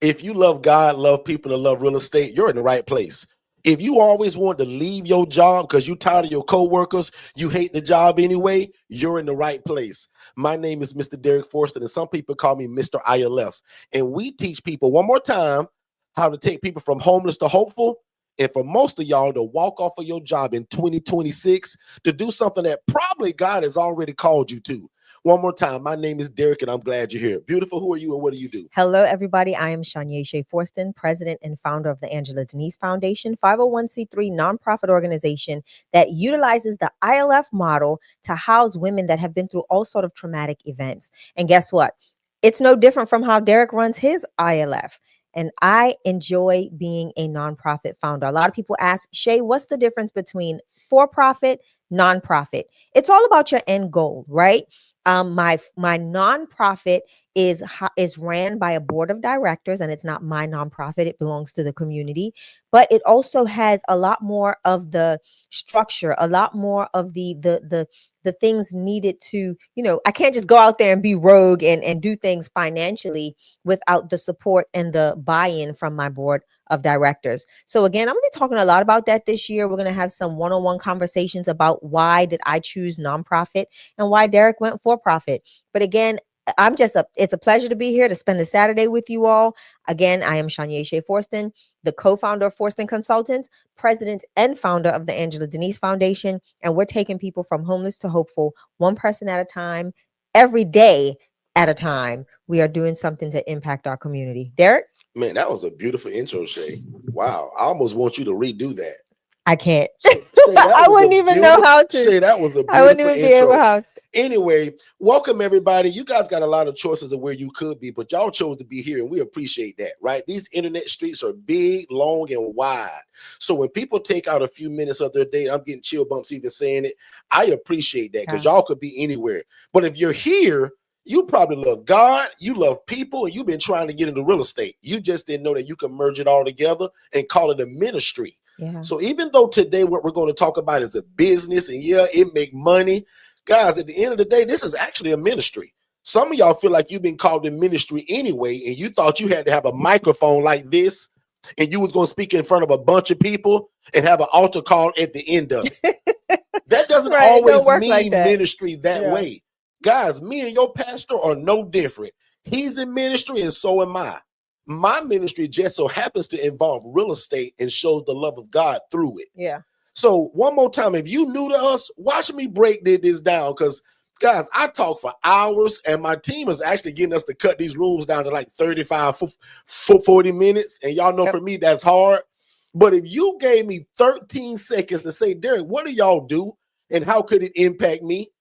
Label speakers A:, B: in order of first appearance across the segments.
A: If you love God, love people, and love real estate, you're in the right place. If you always want to leave your job because you're tired of your coworkers, you hate the job anyway, you're in the right place. My name is Mr. Derek Forston, and some people call me Mr. ILF. And we teach people one more time how to take people from homeless to hopeful. And for most of y'all to walk off of your job in 2026 to do something that probably God has already called you to. One more time, my name is Derek, and I'm glad you're here. Beautiful, who are you and what do you do?
B: Hello, everybody. I am CHAT&CHEW Forston, president and founder of the Angela Denise Foundation, 501c3 nonprofit organization that utilizes the ILF model to house women that have been through all sort of traumatic events. And guess what? It's no different from how Derek runs his ILF. And I enjoy being a nonprofit founder. A lot of people ask, Shay, what's the difference between for-profit, nonprofit? It's all about your end goal, right? My nonprofit is ran by a board of directors, and it's not my nonprofit. It belongs to the community, but it also has a lot more of the structure, a lot more of the things needed to, I can't just go out there and be rogue and do things financially without the support and the buy-in from my board of directors. So again, I'm going to be talking a lot about that this year. We're going to have some one-on-one conversations about why did I choose nonprofit and why Derek went for profit. But again, it's a pleasure to be here to spend a Saturday with you all. Again, I am CHAT&CHEW Forston, the co-founder of Forston Consultants, president and founder of the Angela Denise Foundation. And we're taking people from homeless to hopeful, one person at a time, every day at a time. We are doing something to impact our community. Derek?
A: Man, that was a beautiful intro, Shay. Wow. I almost want you to redo that.
B: I can't.
A: Shay,
B: I wouldn't even know how to.
A: Shay, that was a beautiful
B: I wouldn't even
A: intro.
B: be able how.
A: Anyway, welcome everybody. You guys got a lot of choices of where you could be, but y'all chose to be here, and we appreciate that, right? These internet streets are big, long, and wide. So when people take out a few minutes of their day, I'm getting chill bumps even saying it. I appreciate that because y'all could be anywhere. But if you're here, you probably love God, you love people, and you've been trying to get into real estate. You just didn't know that you can merge it all together and call it a ministry.
B: Yeah.
A: So even though today what we're going to talk about is a business, and yeah, it make money, guys, at the end of the day, this is actually a ministry. Some of y'all feel like you've been called in ministry anyway, and you thought you had to have a microphone like this, and you was going to speak in front of a bunch of people and have an altar call at the end of it. That doesn't always mean like ministry that way. Guys, me and your pastor are no different. He's in ministry and so am I. My ministry just so happens to involve real estate and shows the love of God through it.
B: Yeah.
A: So one more time, if you new to us, watch me break this down because, guys, I talk for hours and my team is actually getting us to cut these rooms down to like 35, 40 minutes. And y'all know for me, that's hard. But if you gave me 13 seconds to say, Derek, what do y'all do and how could it impact me?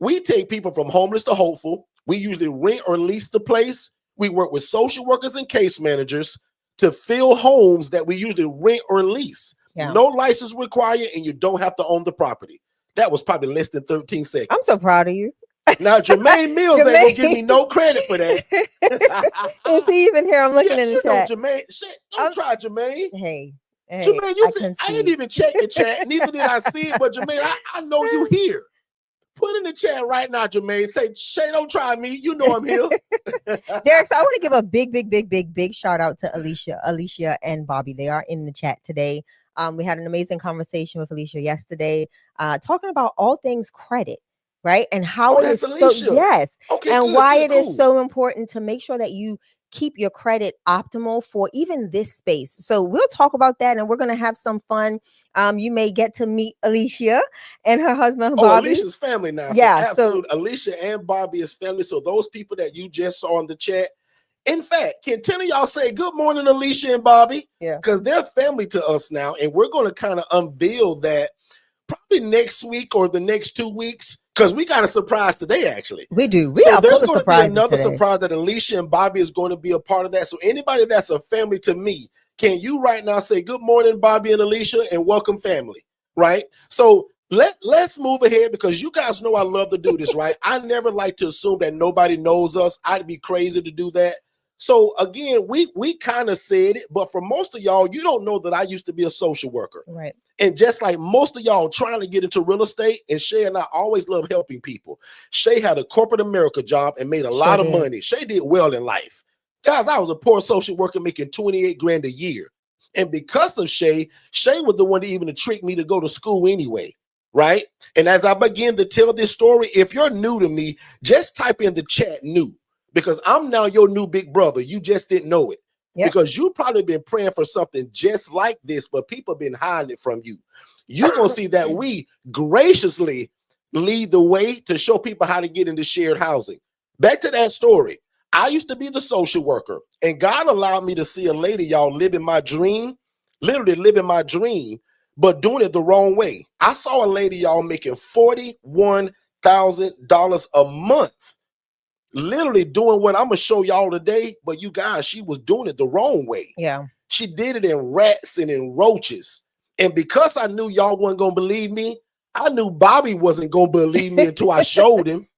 A: We take people from homeless to hopeful. We usually rent or lease the place. We work with social workers and case managers to fill homes that we usually rent or lease. Yeah. No license required, and you don't have to own the property. That was probably less than 13 seconds.
B: I'm so proud of you.
A: Now, Jermaine Mills ain't gonna give me no credit for that.
B: Is he even here? I'm looking in the chat.
A: Jermaine, shit, don't try Jermaine.
B: Hey,
A: Jermaine, I didn't even check the chat. Neither did I see it, but Jermaine, I know you here. Put in the chat right now, Jermaine. Say, Shay, don't try me. You know I'm here.
B: Derek, so I want to give a big shout out to Alicia and Bobby. They are in the chat today. We had an amazing conversation with Alicia yesterday, talking about all things credit, right? And how it is why it is so important to make sure that you keep your credit optimal for even this space. So we'll talk about that, and we're going to have some fun. You may get to meet Alicia and her husband, Bobby.
A: Alicia's family now.
B: Yeah,
A: absolutely. So Alicia and Bobby is family. So those people that you just saw in the chat, in fact, can 10 of y'all say good morning, Alicia and Bobby?
B: Yeah.
A: Because they're family to us now, and we're going to kind of unveil that probably next week or the next 2 weeks. Because we got a surprise today, actually.
B: We do.
A: So there's going to be another surprise that Alicia and Bobby is going to be a part of that. So anybody that's a family to me, can you right now say good morning, Bobby and Alicia, and welcome family, right? So let's move ahead because you guys know I love to do this, right? I never like to assume that nobody knows us. I'd be crazy to do that. So again, we kind of said it, but for most of y'all, you don't know that I used to be a social worker.
B: Right.
A: And just like most of y'all trying to get into real estate, and Shay and I always love helping people. Shay had a corporate America job and made a lot of money. Shay did well in life. Guys, I was a poor social worker making 28 grand a year. And because of Shay was the one that even tricked me to go to school anyway, right? And as I begin to tell this story, if you're new to me, just type in the chat new, because I'm now your new big brother. You just didn't know it. Yep. Because you probably been praying for something just like this, but people have been hiding it from you. You're going to see that we graciously lead the way to show people how to get into shared housing. Back to that story. I used to be the social worker, and God allowed me to see a lady, y'all, living my dream, literally living my dream, but doing it the wrong way. I saw a lady, y'all, making $41,000 a month, literally doing what I'm going to show y'all today. But you guys, she was doing it the wrong way.
B: Yeah.
A: She did it in rats and in roaches. And because I knew y'all weren't going to believe me, I knew Bobby wasn't going to believe me until I showed him.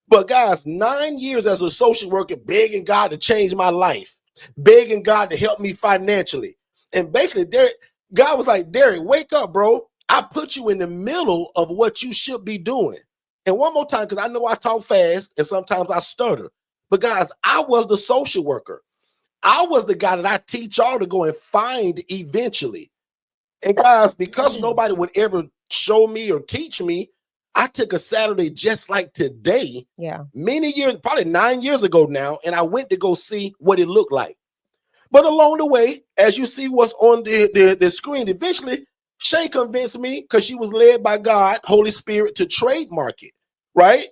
A: But guys, 9 years as a social worker, begging God to change my life, begging God to help me financially. And basically, God was like, Derek, wake up, bro. I put you in the middle of what you should be doing. And one more time, because I know I talk fast and sometimes I stutter. But guys, I was the social worker. I was the guy that I teach y'all to go and find eventually. And guys, because nobody would ever show me or teach me, I took a Saturday just like today, many years, probably 9 years ago now, and I went to go see what it looked like. But along the way, as you see what's on the screen, eventually, Shay convinced me, because she was led by God, Holy Spirit, to trademark it, right?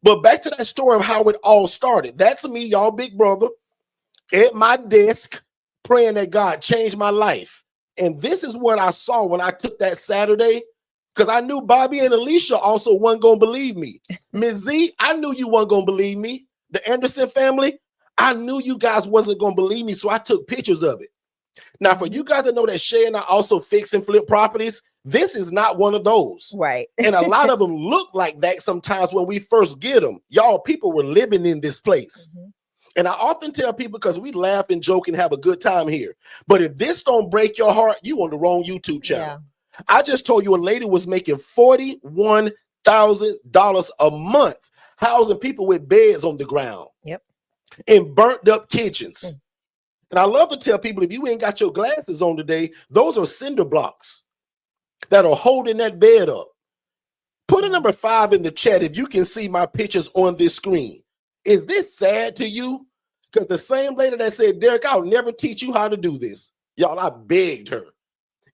A: But back to that story of how it all started. That's me, y'all big brother, at my desk, praying that God changed my life. And this is what I saw when I took that Saturday, because I knew Bobby and Alicia also weren't going to believe me. Ms. Z, I knew you weren't going to believe me. The Anderson family, I knew you guys wasn't going to believe me, so I took pictures of it. Now, for you guys to know that Shay and I also fix and flip properties, this is not one of those.
B: Right.
A: And a lot of them look like that sometimes when we first get them. Y'all, people were living in this place. Mm-hmm. And I often tell people, because we laugh and joke and have a good time here, but if this don't break your heart, you on the wrong YouTube channel. Yeah. I just told you a lady was making $41,000 a month, housing people with beds on the ground.
B: Yep.
A: And burnt up kitchens. And I love to tell people, if you ain't got your glasses on today, those are cinder blocks that are holding that bed up. Put a number 5 in the chat if you can see my pictures on this screen. Is this sad to you? Because the same lady that said, Derek, I'll never teach you how to do this. Y'all, I begged her.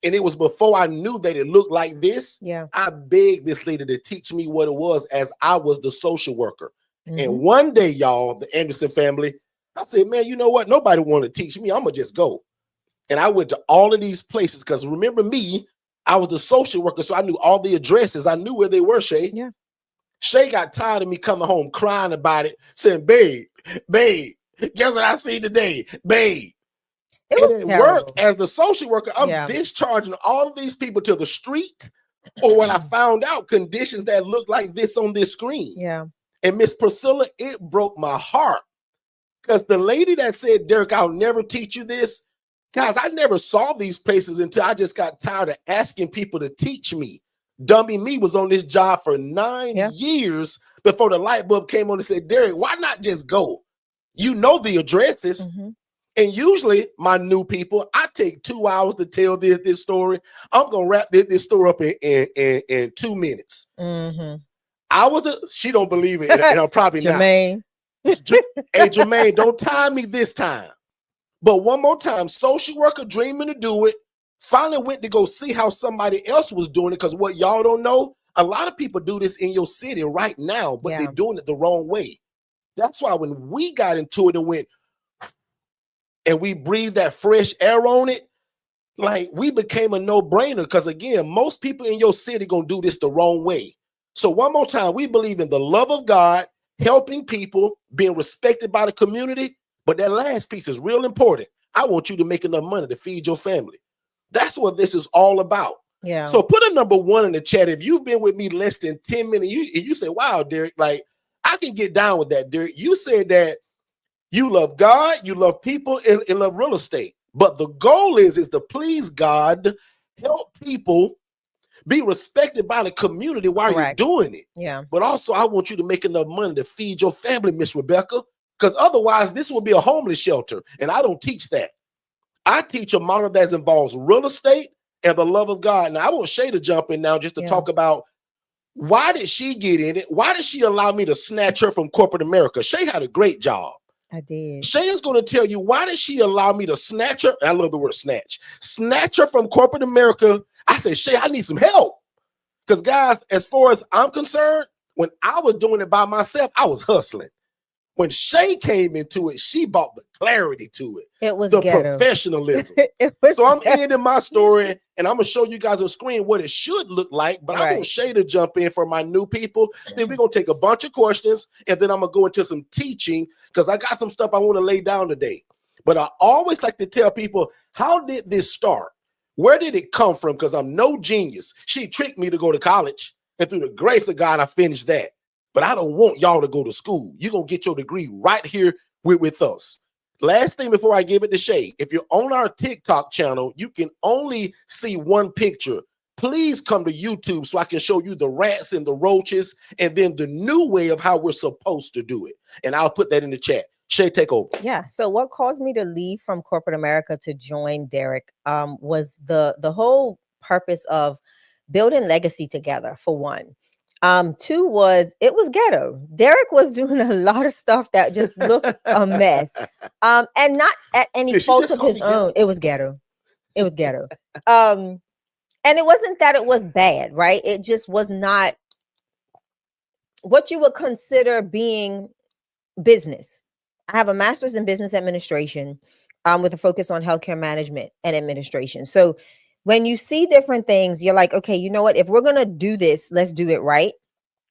A: And it was before I knew that it looked like this.
B: Yeah.
A: I begged this lady to teach me what it was, as I was the social worker. Mm-hmm. And one day, y'all, the Anderson family, I said, man, you know what? Nobody want to teach me. I'm going to just go. And I went to all of these places, because remember me, I was the social worker, so I knew all the addresses. I knew where they were, Shay.
B: Yeah.
A: Shay got tired of me coming home crying about it, saying, babe, guess what I see today? Babe. It worked. As the social worker, I'm discharging all of these people to the street, or when I found out conditions that look like this on this screen.
B: Yeah.
A: And Miss Priscilla, it broke my heart, because the lady that said, Derek, I'll never teach you this, guys, I never saw these places until I just got tired of asking people to teach me. Dummy me was on this job for 9 years before the light bulb came on and said, Derek, why not just go? You know the addresses. Mm-hmm. And usually my new people, I take 2 hours to tell this story. I'm going to wrap this story up in 2 minutes. Mm-hmm. She don't believe it. And I'm probably
B: Jermaine.
A: Not. Hey, Jermaine, don't time me this time. But one more time, social worker dreaming to do it, finally went to go see how somebody else was doing it, because what y'all don't know, a lot of people do this in your city right now, but they're doing it the wrong way. That's why when we got into it and went, and we breathed that fresh air on it, like, we became a no-brainer, because again, most people in your city gonna do this the wrong way. So one more time, we believe in the love of God, helping people, being respected by the community, but that last piece is real important. I want you to make enough money to feed your family. That's what this is all about.
B: Yeah.
A: So put a number 1 in the chat if you've been with me less than 10 minutes. You say, wow, Derek, like, I can get down with that, Derek. You said that you love God, you love people, and love real estate. But the goal is to please God, help people, be respected by the community while you're doing it.
B: Yeah.
A: But also, I want you to make enough money to feed your family, Miss Rebecca, Because otherwise, this will be a homeless shelter. And I don't teach that. I teach a model that involves real estate and the love of God. Now, I want Shay to jump in now just to talk about why did she get in it? Why did she allow me to snatch her from corporate America? Shay had a great job.
B: I did.
A: Shay is going to tell you, why did she allow me to snatch her? And I love the word snatch. Snatch her from corporate America. I said, Shay, I need some help. Because guys, as far as I'm concerned, when I was doing it by myself, I was hustling. When Shay came into it, she brought the clarity to it.
B: It was
A: the
B: ghetto.
A: Professionalism. So I'm ending my story, and I'm going to show you guys on screen what it should look like. But I want Shay to jump in for my new people. Then we're going to take a bunch of questions, and then I'm going to go into some teaching because I got some stuff I want to lay down today. But I always like to tell people, how did this start? Where did it come from? Because I'm no genius. She tricked me to go to college, and through the grace of God, I finished that. But I don't want y'all to go to school. You're going to get your degree right here with us. Last thing before I give it to Shay, if you're on our TikTok channel, you can only see one picture. Please come to YouTube so I can show you the rats and the roaches and then the new way of how we're supposed to do it. And I'll put that in the chat. Shay, take over.
B: Yeah. So what caused me to leave from corporate America to join Derek was the whole purpose of building legacy together, for one. Two was, it was ghetto. Derek was doing a lot of stuff that just looked a mess. And not at any fault of his own. It was ghetto. It was ghetto. And it wasn't that it was bad, right? It just was not what you would consider being business. I have a master's in business administration with a focus on healthcare management and administration. So when you see different things, you're like, okay, you know what? If we're going to do this, let's do it right.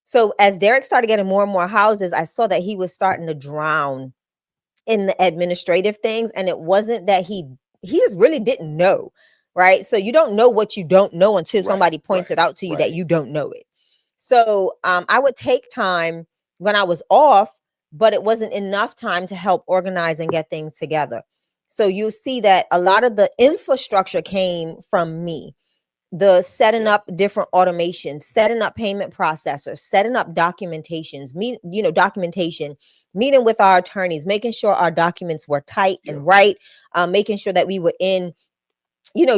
B: So as Derek started getting more and more houses, I saw that he was starting to drown in the administrative things. And it wasn't that he just really didn't know, right? So you don't know what you don't know until somebody points it out to you that you don't know it. So I would take time when I was off, but it wasn't enough time to help organize and get things together. So you see that a lot of the infrastructure came from me, the setting up different automations, setting up payment processors, setting up documentations, documentation, meeting with our attorneys, making sure our documents were tight and right, making sure that we were in,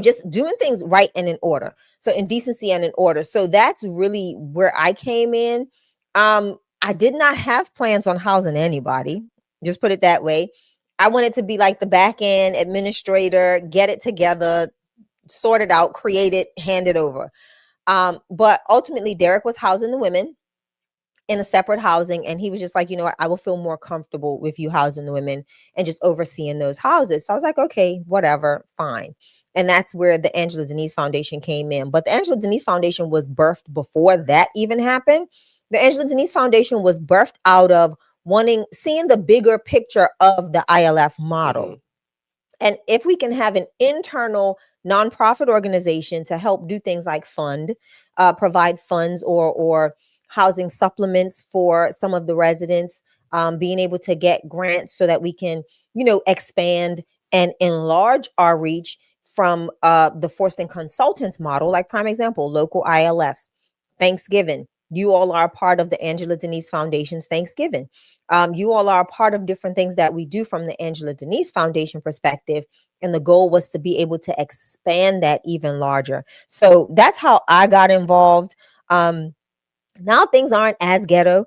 B: just doing things right and in order. So in decency and in order. So that's really where I came in. I did not have plans on housing anybody. Just put it that way. I wanted to be like the back end administrator, get it together, sort it out, create it, hand it over. But ultimately, Derek was housing the women in a separate housing. And he was just like, you know what, I will feel more comfortable with you housing the women and just overseeing those houses. So I was like, okay, whatever, fine. And that's where the Angela Denise Foundation came in. But the Angela Denise Foundation was birthed before that even happened. The Angela Denise Foundation was birthed out of seeing the bigger picture of the ILF model. Mm-hmm. And if we can have an internal nonprofit organization to help do things like provide funds or housing supplements for some of the residents, being able to get grants so that we can, expand and enlarge our reach from the Forston Consultants model, like prime example, local ILFs, Thanksgiving. You all are a part of the Angela Denise Foundation's Thanksgiving. You all are a part of different things that we do from the Angela Denise Foundation perspective. And the goal was to be able to expand that even larger. So that's how I got involved. Now things aren't as ghetto.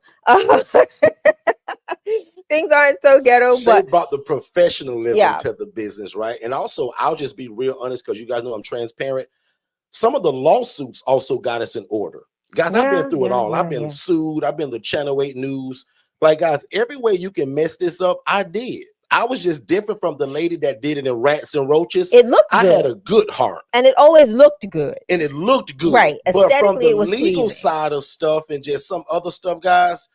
B: Things aren't so ghetto.
A: Shay brought the professionalism to the business, right? And also, I'll just be real honest because you guys know I'm transparent. Some of the lawsuits also got us in order. Guys, I've been through it all. I've been sued. I've been the Channel 8 News. Like, guys, every way you can mess this up, I did. I was just different from the lady that did it in Rats and Roaches.
B: It looked good.
A: I had a good heart.
B: And it always looked good.
A: And it looked good.
B: Right.
A: But from the
B: it was
A: legal
B: pleasing.
A: side of stuff and just some other stuff, guys,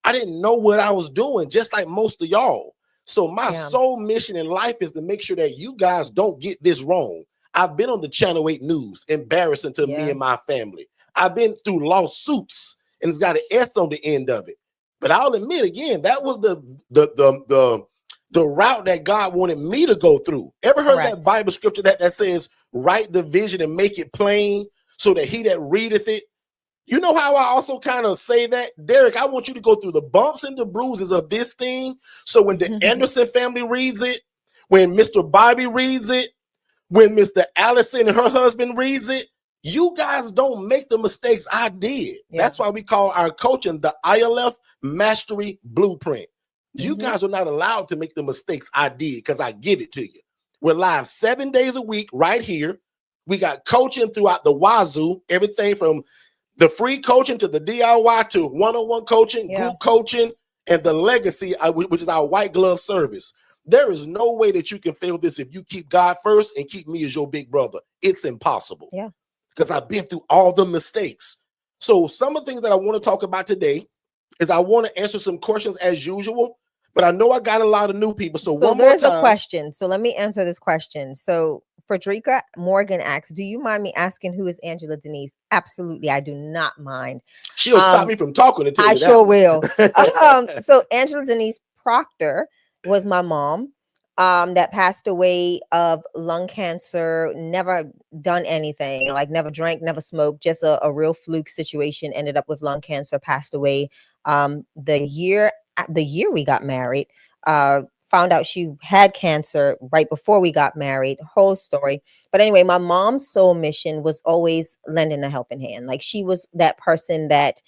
A: I didn't know what I was doing, just like most of y'all. So my sole mission in life is to make sure that you guys don't get this wrong. I've been on the Channel 8 News, embarrassing to me and my family. I've been through lawsuits, and it's got an S on the end of it. But I'll admit again, that was the route that God wanted me to go through. Ever heard that Bible scripture that says, write the vision and make it plain so that he that readeth it You know how I also kind of say that, Derek? I want you to go through the bumps and the bruises of this thing. So when the Anderson family reads it, when Mr. Bobby reads it, when Mr. Allison and her husband reads it, you guys don't make the mistakes I did. Yeah. That's why we call our coaching the ILF Mastery Blueprint. You guys are not allowed to make the mistakes I did because I give it to you. We're live 7 days a week right here. We got coaching throughout the wazoo, everything from the free coaching to the DIY to one-on-one coaching, group coaching, and the legacy, which is our white glove service. There is no way that you can fail this if you keep God first and keep me as your big brother. It's impossible. Yeah. Because I've been through all the mistakes. So some of the things that I want to talk about today is I want to answer some questions as usual, but I know I got a lot of new people. So one more time.
B: There's a question. So let me answer this question. So Frederica Morgan asks, do you mind me asking who is Angela Denise? Absolutely. I do not mind.
A: She'll stop me from talking to
B: I sure will. So Angela Denise Proctor was my mom that passed away of lung cancer, never done anything, like never drank, never smoked, just a real fluke situation, ended up with lung cancer, passed away the year we got married. Found out she had cancer right before we got married, whole story. But anyway, my mom's soul mission was always lending a helping hand. Like she was that person that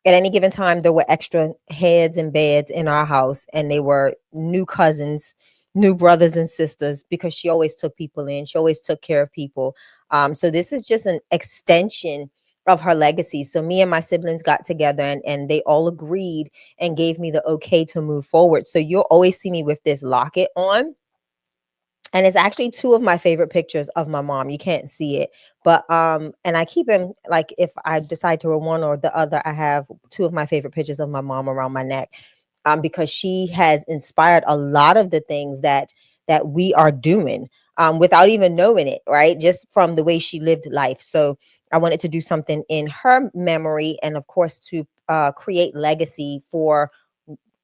B: at any given time, there were extra heads and beds in our house, and they were new cousins, new brothers and sisters, because she always took people in. She always took care of people. So this is just an extension of her legacy. So me and my siblings got together and they all agreed and gave me the okay to move forward. So you'll always see me with this locket on. And it's actually two of my favorite pictures of my mom. You can't see it, but and I keep them, like if I decide to wear one or the other, I have two of my favorite pictures of my mom around my neck, because she has inspired a lot of the things that we are doing without even knowing it, right? Just from the way she lived life. So I wanted to do something in her memory, and of course to create legacy for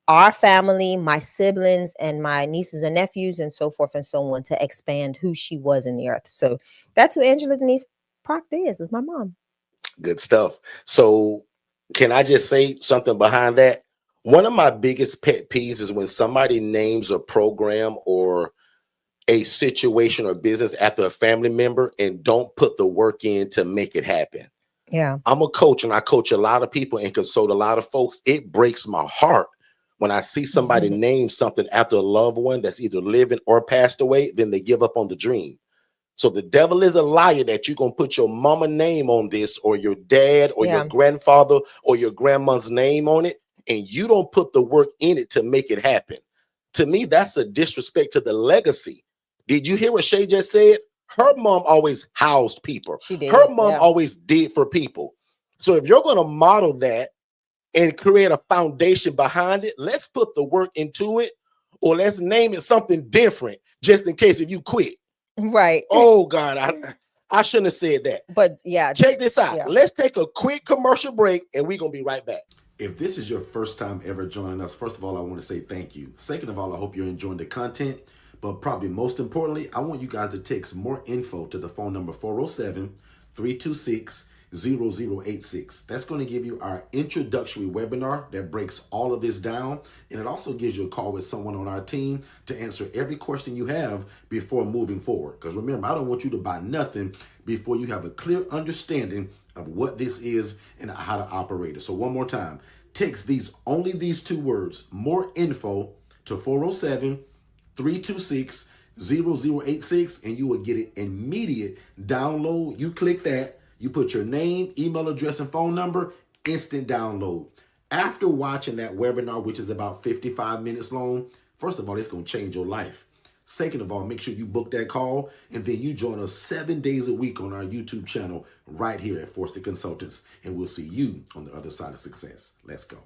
B: our family, my siblings, and my nieces and nephews, and so forth and so on, to expand who she was in the earth. So that's who Angela Denise Proctor is my mom.
A: Good stuff. So can I just say something behind that? One of my biggest pet peeves is when somebody names a program or a situation or business after a family member and don't put the work in to make it happen.
B: Yeah.
A: I'm a coach and I coach a lot of people and consult a lot of folks. It breaks my heart when I see somebody name something after a loved one that's either living or passed away, then they give up on the dream. So the devil is a liar that you're going to put your mama name on this, or your dad or your grandfather or your grandma's name on it, and you don't put the work in it to make it happen. To me, that's a disrespect to the legacy. Did you hear what Shay just said? Her mom always housed people.
B: She did.
A: Her mom always did for people. So if you're going to model that and create a foundation behind it, let's put the work into it, or let's name it something different just in case if you quit.
B: Right.
A: Oh God, I shouldn't have said that.
B: But yeah,
A: check this out. Let's take a quick commercial break and we're gonna be right back. If this is your first time ever joining us, first of all, I want to say thank you. Second of all, I hope you're enjoying the content. But probably most importantly, I want you guys to text more info to the phone number 407-326-0086. That's going to give you our introductory webinar that breaks all of this down. And it also gives you a call with someone on our team to answer every question you have before moving forward. Because remember, I don't want you to buy nothing before you have a clear understanding of what this is and how to operate it. So one more time, text only these two words, more info, to 407-326-0086, and you will get an immediate download. You click that, you put your name, email address, and phone number, instant download. After watching that webinar, which is about 55 minutes long, first of all, it's going to change your life. Second of all, make sure you book that call, and then you join us 7 days a week on our YouTube channel right here at Forston Consultants, and we'll see you on the other side of success. Let's go.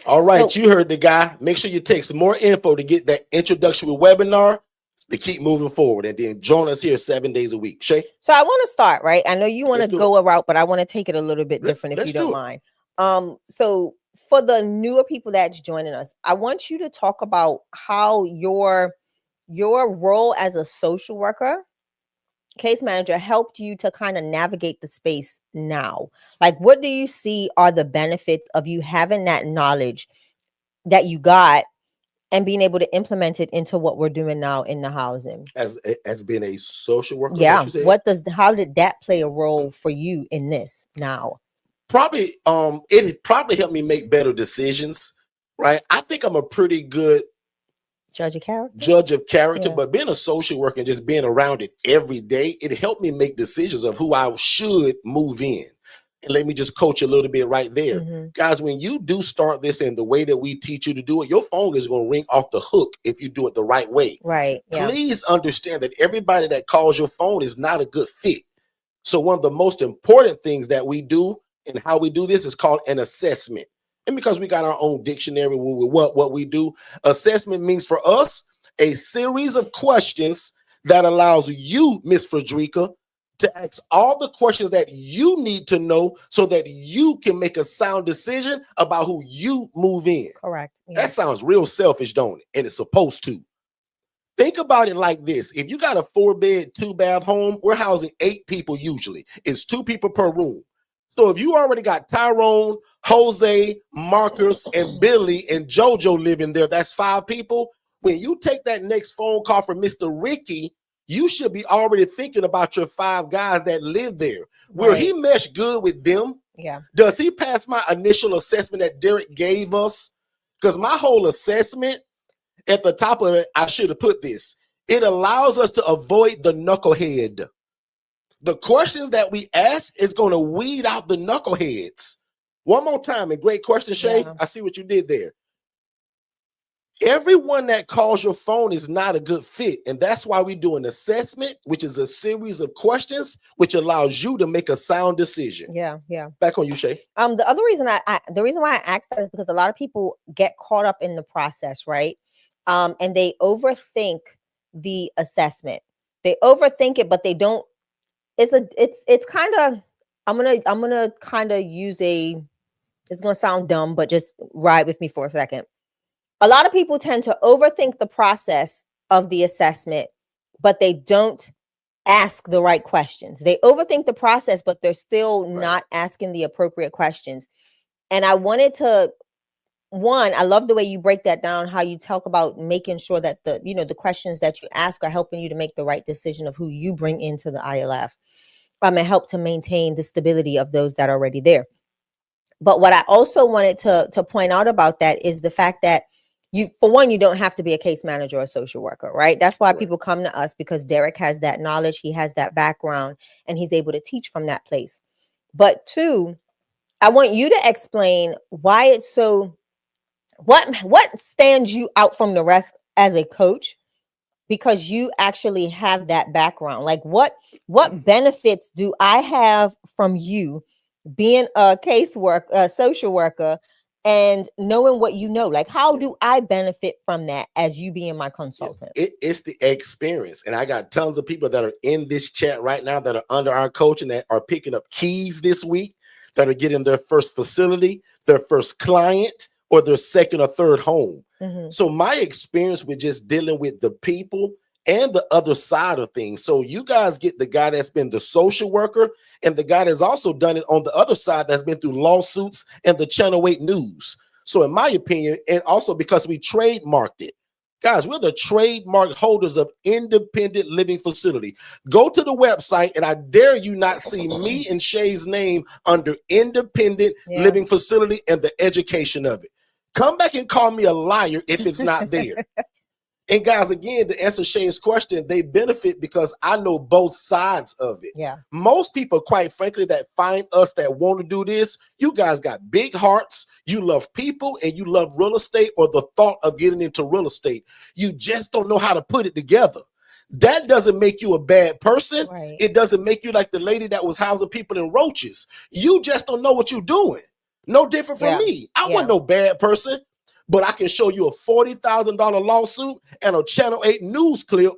A: All right, you heard the guy. Make sure you take some more info to get that introductory webinar to keep moving forward, and then join us here 7 days a week. Shay?
B: So I want to start, right? I know you want to go a route, but I want to take it a little bit different if you don't mind. So for the newer people that's joining us, I want you to talk about how your role as a social worker case manager helped you to kind of navigate the space now? Like, what do you see are the benefits of you having that knowledge that you got and being able to implement it into what we're doing now in the housing?
A: As being a social worker,
B: Yeah.
A: is what you said?
B: How did that play a role for you in this now?
A: Probably, it probably helped me make better decisions, right? I think I'm a pretty good
B: Judge of character,
A: but being a social worker and just being around it every day, it helped me make decisions of who I should move in. And let me just coach a little bit right there. Guys, when you do start this in the way that we teach you to do it, your phone is going to ring off the hook if you do it the right way.
B: Right. Yeah.
A: Please understand that everybody that calls your phone is not a good fit. So one of the most important things that we do and how we do this is called an assessment. And because we got our own dictionary with what we do, assessment means for us a series of questions that allows you, Miss Frederica, to ask all the questions that you need to know so that you can make a sound decision about who you move in.
B: Correct. Yeah.
A: That sounds real selfish, don't it? And it's supposed to. Think about it like this. If you got a 4-bed, 2-bath home, we're housing 8 people usually. It's 2 people per room. So if you already got Tyrone, Jose, Marcus, and Billy, and JoJo living there, that's 5 people. When you take that next phone call from Mr. Ricky, you should be already thinking about your 5 guys that live there. Will he mesh good with them?
B: Yeah.
A: Does he pass my initial assessment that Derek gave us? Because my whole assessment, at the top of it, I should have put this. It allows us to avoid the knucklehead. The questions that we ask is going to weed out the knuckleheads. One more time, and great question, Shay.
B: Yeah.
A: I see what you did there. Everyone that calls your phone is not a good fit. And that's why we do an assessment, which is a series of questions, which allows you to make a sound decision.
B: Yeah. Yeah.
A: Back on you, Shay.
B: The other reason the reason why I asked that is because a lot of people get caught up in the process, right? And they overthink the assessment. They overthink it, but they don't. It's kind of, I'm gonna kind of use it's gonna sound dumb, but just ride with me for a second. A lot of people tend to overthink the process of the assessment, but they don't ask the right questions. They overthink the process, but they're still not asking the appropriate questions. And I wanted to, I love the way you break that down, how you talk about making sure that the questions that you ask are helping you to make the right decision of who you bring into the ILF, and help to maintain the stability of those that are already there. But what I also wanted to point out about that is the fact that you don't have to be a case manager or a social worker, right? That's why people come to us, because Derek has that knowledge, he has that background, and he's able to teach from that place. But 2, I want you to explain why it's so, what stands you out from the rest as a coach, because you actually have that background. Like what benefits do I have from you being a social worker, and knowing what you know? Like, how do I benefit from that as you being my consultant?
A: It's the experience. And I got tons of people that are in this chat right now that are under our coaching, that are picking up keys this week, that are getting their first facility, their first client, or their second or third home. So my experience with just dealing with the people and the other side of things. So you guys get the guy that's been the social worker, and the guy that's also done it on the other side, that's been through lawsuits and the Channel 8 news. So in my opinion, and also because we trademarked it, guys, we're the trademark holders of Independent Living Facility. Go to the website, and I dare you not see me and Shay's name under Independent Living Facility and the education of it. Come back and call me a liar if it's not there. And guys, again, to answer Shay's question, they benefit because I know both sides of it.
B: Yeah.
A: Most people, quite frankly, that find us that want to do this, you guys got big hearts, you love people, and you love real estate, or the thought of getting into real estate. You just don't know how to put it together. That doesn't make you a bad person. It doesn't make you like the lady that was housing people in roaches. You just don't know what you're doing. No different from me. I wasn't no bad person, but I can show you a $40,000 lawsuit and a Channel 8 news clip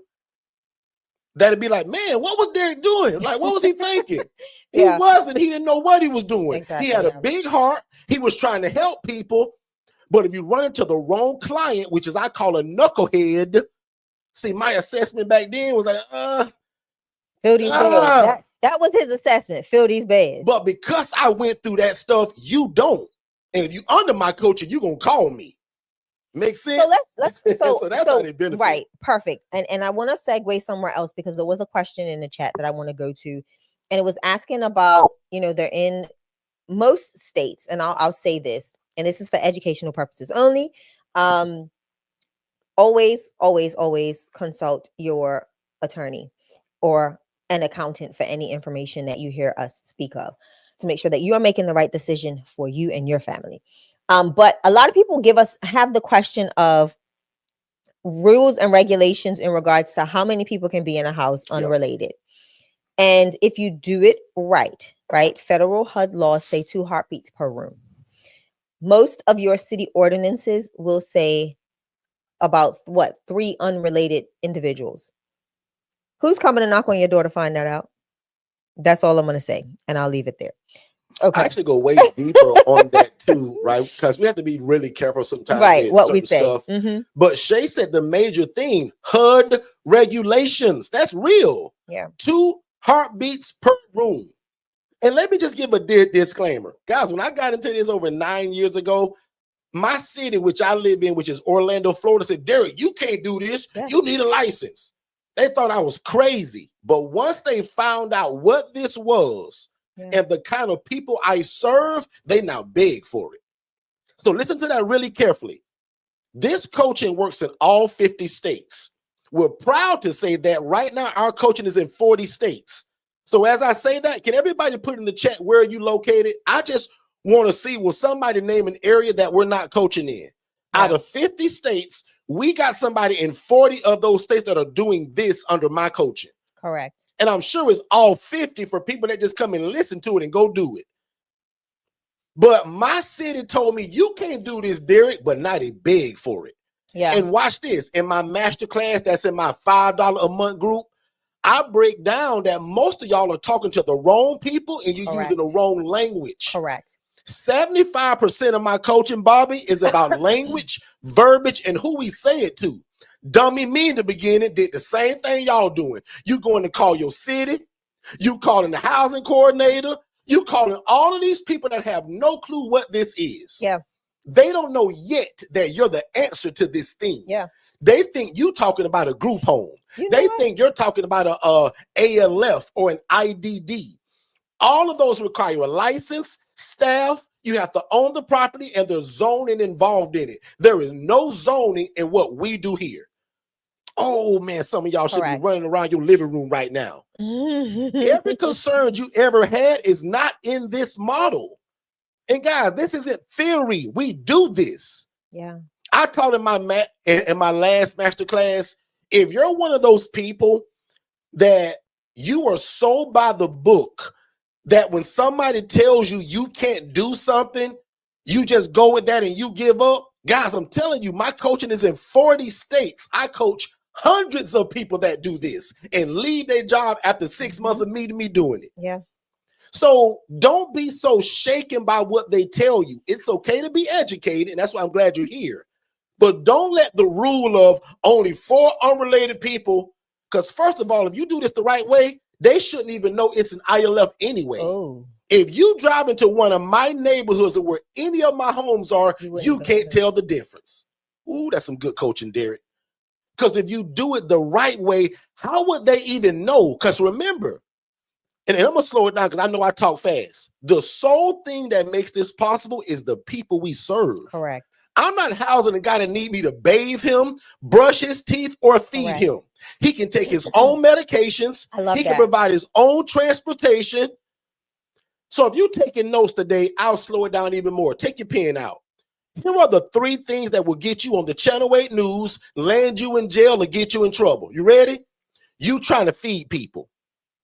A: that'd be like, man, what was Derek doing? Like, what was he thinking? He wasn't. He didn't know what he was doing. He had a big heart. He was trying to help people. But if you run into the wrong client, which is I call a knucklehead, see, my assessment back then was like,
B: Fill these beds. That was his assessment. Fill these beds.
A: But because I went through that stuff, you don't. And if you under my coaching, you're gonna call me. Make sense?
B: So let's
A: so that's how they benefit.
B: Right, perfect. And I want to segue somewhere else because there was a question in the chat that I want to go to, and it was asking about, they're in most states, and I'll say this, and this is for educational purposes only. Always consult your attorney or an accountant for any information that you hear us speak of, to make sure that you are making the right decision for you and your family. But a lot of people have the question of rules and regulations in regards to how many people can be in a house unrelated. And if you do it right, federal HUD laws say 2 heartbeats per room. Most of your city ordinances will say about 3 unrelated individuals. Who's coming to knock on your door to find that out? That's all I'm going to say, and I'll leave it there. Okay.
A: I actually go way deeper on that too, right? Because we have to be really careful sometimes.
B: Right, what we say.
A: Stuff. But Shay said the major thing, HUD regulations. That's real.
B: Yeah.
A: 2 heartbeats per room. And let me just give a disclaimer. Guys, when I got into this over 9 years ago, my city, which I live in, which is Orlando, Florida, said, Derek, you can't do this. Yeah. You need a license. They thought I was crazy. But once they found out what this was, and the kind of people I serve, they now beg for it. So listen to that really carefully. This coaching works in all 50 states. We're proud to say that right now our coaching is in 40 states. So as I say that, can everybody put in the chat where are you located? I just want to see, will somebody name an area that we're not coaching in? Yeah. Out of 50 states, we got somebody in 40 of those states that are doing this under my coaching.
B: Correct.
A: And I'm sure it's all 50 for people that just come and listen to it and go do it. But my city told me, you can't do this, Derek, but now they beg for it.
B: Yeah.
A: And watch this. In my master class, that's in my $5 a month group, I break down that most of y'all are talking to the wrong people and you're using the wrong language.
B: Correct.
A: 75% of my coaching, Bobby, is about language, verbiage, and who we say it to. Dummy me in the beginning did the same thing y'all doing. You going to call your city, you calling the housing coordinator, you calling all of these people that have no clue what this is.
B: Yeah.
A: They don't know yet that you're the answer to this thing.
B: Yeah.
A: They think you talking about a group home. They think you're talking about a ALF or an IDD. All of those require a license, staff. You have to own the property, and there's zoning involved in it. There is no zoning in what we do here. Oh man, some of y'all should be running around your living room right now. Every concern you ever had is not in this model. And guys, this isn't theory. We do this.
B: Yeah.
A: I taught in my last master class, if you're one of those people that you are so by the book that when somebody tells you you can't do something, you just go with that and you give up. Guys, I'm telling you, my coaching is in 40 states. I coach hundreds of people that do this and leave their job after 6 months of meeting me doing it.
B: Yeah.
A: So don't be so shaken by what they tell you. It's okay to be educated, and that's why I'm glad you're here. But don't let the rule of only 4 unrelated people, because first of all, if you do this the right way, they shouldn't even know it's an ILF anyway.
B: Oh.
A: If you drive into one of my neighborhoods or where any of my homes are, you can't tell the difference. Ooh, that's some good coaching, Derek. Because if you do it the right way, how would they even know? Because remember, and I'm going to slow it down because I know I talk fast. The sole thing that makes this possible is the people we serve.
B: Correct.
A: I'm not housing a guy that need me to bathe him, brush his teeth, or feed him. He can take his own medications. He can provide his own transportation. So if you're taking notes today, I'll slow it down even more. Take your pen out. Here are the 3 things that will get you on the Channel 8 News, land you in jail, or get you in trouble. You ready? You trying to feed people.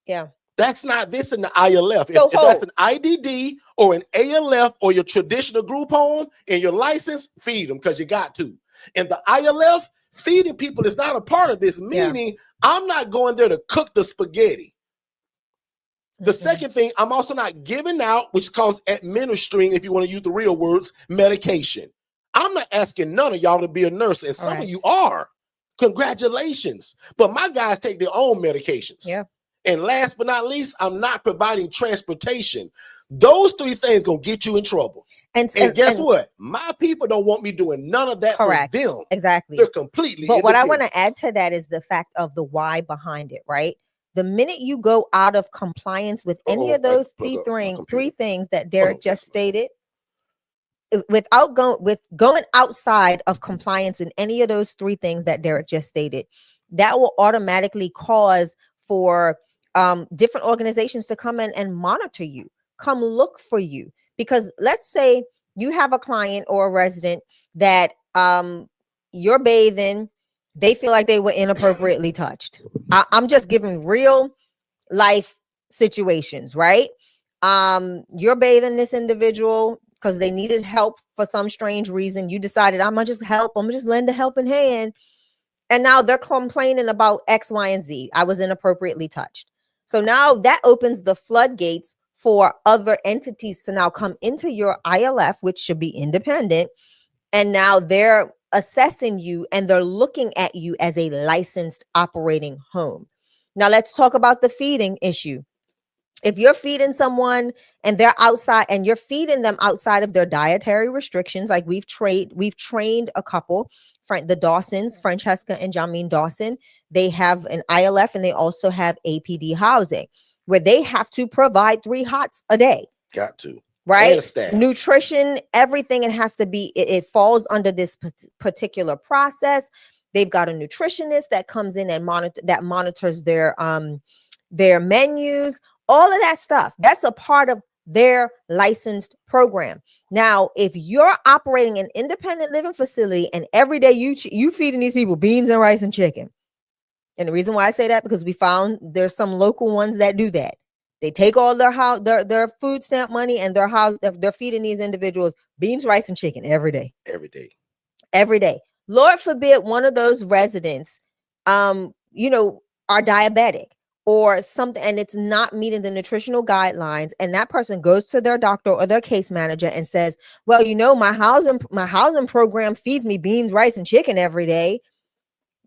B: Yeah.
A: That's not this in the ILF.
B: So
A: if that's an IDD or an ALF or your traditional group home and your license, feed them because you got to. And the ILF, feeding people is not a part of this, meaning I'm not going there to cook the spaghetti. The second thing, I'm also not giving out, which calls administering, if you want to use the real words, medication. I'm not asking none of y'all to be a nurse, and some of you are. Congratulations. But my guys take their own medications.
B: Yeah.
A: And last but not least, I'm not providing transportation. Those three things gonna get you in trouble. And guess what? My people don't want me doing none of that for them.
B: Exactly.
A: They're completely
B: But what I want to add to that is the fact of the why behind it, right? The minute you go out of compliance with any of those three things that Derek just stated, without going outside of compliance with any of those three things that Derek just stated, that will automatically cause for different organizations to come in and monitor you, come look for you. Because let's say you have a client or a resident that you're bathing, they feel like they were inappropriately touched. I'm just giving real life situations, right? You're bathing this individual because they needed help for some strange reason. You decided, I'm gonna just help, I'm gonna just lend a helping hand. And now they're complaining about X, Y, and Z. I was inappropriately touched. So now that opens the floodgates for other entities to now come into your ILF, which should be independent. And now they're assessing you and they're looking at you as a licensed operating home. Now let's talk about the feeding issue. If you're feeding someone and they're outside and you're feeding them outside of their dietary restrictions, like we've trained a couple, the Dawsons, Francesca and Jameen Dawson, they have an ILF and they also have APD housing where they have to provide 3 hots a day.
A: Got to.
B: Right? Nutrition, everything, it has to be, it falls under this particular process. They've got a nutritionist that comes in and monitors their menus, all of that stuff. That's a part of their licensed program. Now, if you're operating an independent living facility and every day you feeding these people beans and rice and chicken, and the reason why I say that, because we found there's some local ones that do that. They take all their food stamp money and they're feeding these individuals beans, rice, and chicken every day. Every day. Lord forbid one of those residents, are diabetic or something, and it's not meeting the nutritional guidelines, and that person goes to their doctor or their case manager and says, well, my housing program feeds me beans, rice, and chicken every day.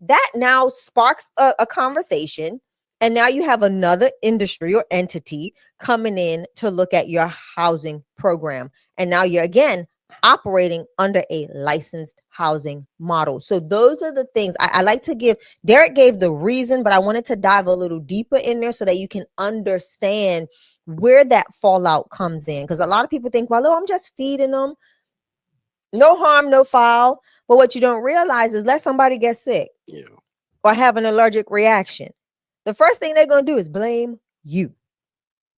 B: That now sparks a conversation. And now you have another industry or entity coming in to look at your housing program. And now you're again operating under a licensed housing model. So those are the things I like to give. Derek gave the reason, but I wanted to dive a little deeper in there so that you can understand where that fallout comes in. Because a lot of people think, well, I'm just feeding them. No harm, no foul. But what you don't realize is let somebody get sick or have an allergic reaction. The first thing they're going to do is blame you.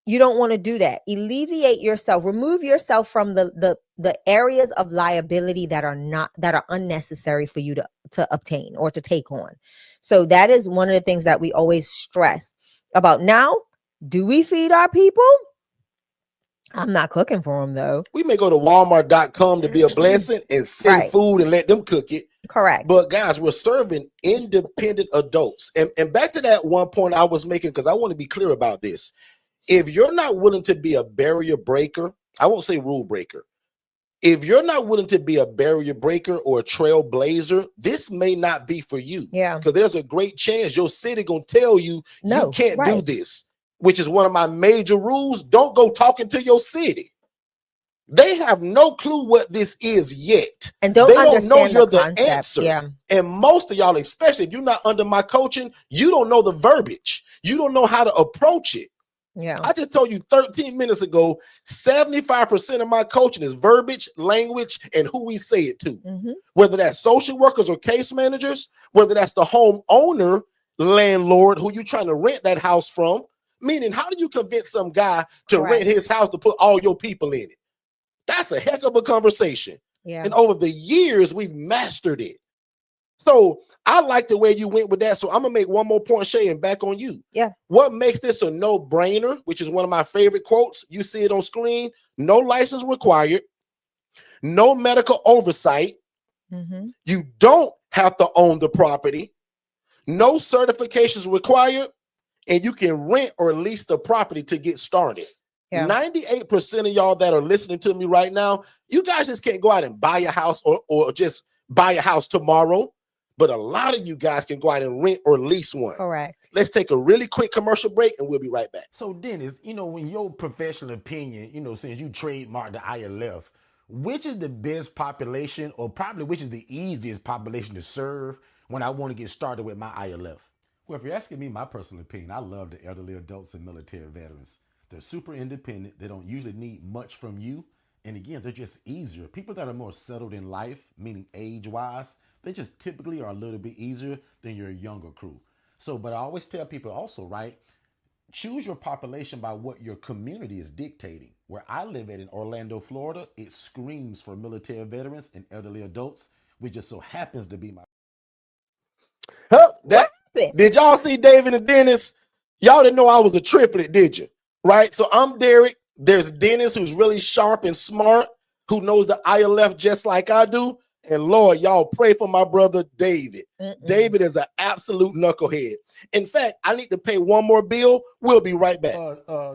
B: You don't want to do that. Alleviate yourself, remove yourself from the areas of liability that are unnecessary for you to obtain or to take on. So that is one of the things that we always stress about. Now, do we feed our people? I'm not cooking for them though.
A: We may go to Walmart.com to be a blessing and send food and let them cook it.
B: Correct.
A: But guys, we're serving independent adults. And back to that one point I was making, because I want to be clear about this. If you're not willing to be a barrier breaker, I won't say rule breaker. If you're not willing to be a barrier breaker or a trailblazer, this may not be for you.
B: Yeah.
A: Because there's a great chance your city gonna tell you you can't do this, which is one of my major rules. Don't go talking to your city. They have no clue what this is yet.
B: And they don't know you're the
A: answer.
B: Yeah.
A: And most of y'all, especially if you're not under my coaching, you don't know the verbiage. You don't know how to approach it.
B: Yeah.
A: I just told you 13 minutes ago, 75% of my coaching is verbiage, language, and who we say it to.
B: Mm-hmm.
A: Whether that's social workers or case managers, whether that's the homeowner, landlord, who you trying to rent that house from. Meaning, how do you convince some guy to rent his house to put all your people in it? That's a heck of a conversation.
B: Yeah.
A: And over the years, we've mastered it. So I like the way you went with that. So I'm going to make one more point, Shay, and back on you.
B: Yeah.
A: What makes this a no-brainer, which is one of my favorite quotes. You see it on screen. No license required. No medical oversight.
B: Mm-hmm. You
A: don't have to own the property. No certifications required. And you can rent or lease the property to get started. Yeah. 98% of y'all that are listening to me right now, you guys just can't go out and buy a house or just buy a house tomorrow. but a lot of you guys can go out and rent or lease one.
B: Correct.
A: Let's take a really quick commercial break and we'll be right back.
C: So Dennis, in your professional opinion, since you trademarked the ILF, which is the best population, or probably which is the easiest population to serve when I want to get started with my ILF?
D: Well, if you're asking me my personal opinion, I love the elderly adults and military veterans. They're super independent. They don't usually need much from you. And again, they're just easier. People that are more settled in life, meaning age-wise, they just typically are a little bit easier than your younger crew. So, but I always tell people also, right, choose your population by what your community is dictating. Where I live at in Orlando, Florida, it screams for military veterans and elderly adults, which just so happens to be my...
A: Did y'all see David and Dennis? Y'all didn't know I was a triplet, did you? Right? So I'm Derek. There's Dennis, who's really sharp and smart, who knows the ILF just like I do. And Lord, y'all pray for my brother David. David is an absolute knucklehead. In fact, I need to pay one more bill. We'll be right back.